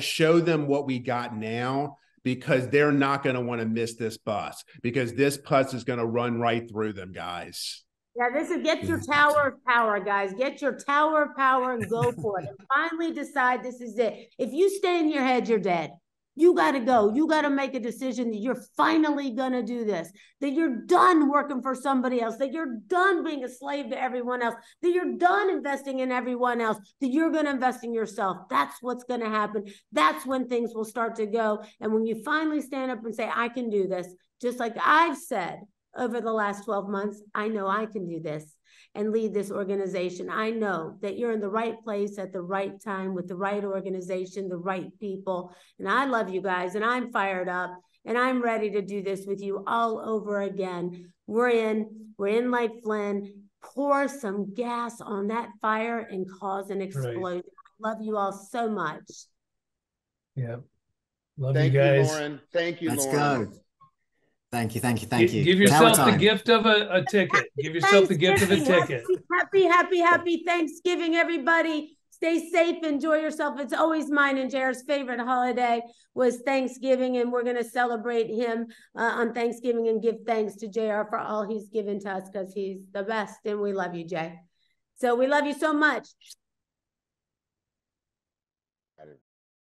show them what we got now, because they're not going to want to miss this bus, because this bus is going to run right through them, guys. Yeah, this is get your tower of power, guys. Get your tower of power and go for it. And finally decide this is it. If you stay in your head, you're dead. You got to go. You got to make a decision that you're finally going to do this, that you're done working for somebody else, that you're done being a slave to everyone else, that you're done investing in everyone else, that you're going to invest in yourself. That's what's going to happen. That's when things will start to go. And when you finally stand up and say, I can do this, just like I've said over the last 12 months, I know I can do this and lead this organization. I know that you're in the right place at the right time with the right organization, the right people. And I love you guys, and I'm fired up, and I'm ready to do this with you all over again. We're in like Flynn. Pour some gas on that fire and cause an explosion. Right. I love you all so much. Yeah. Love Thank you guys. Lauren. Thank you, Let's Lauren. go. Thank you, thank you, thank you. Give yourself the gift of a ticket. Give yourself the gift of a ticket. Happy Thanksgiving, everybody. Stay safe, enjoy yourself. It's always mine and JR's favorite holiday was Thanksgiving, and we're going to celebrate him on Thanksgiving and give thanks to JR for all he's given to us, because he's the best, and we love you, Jay. So we love you so much.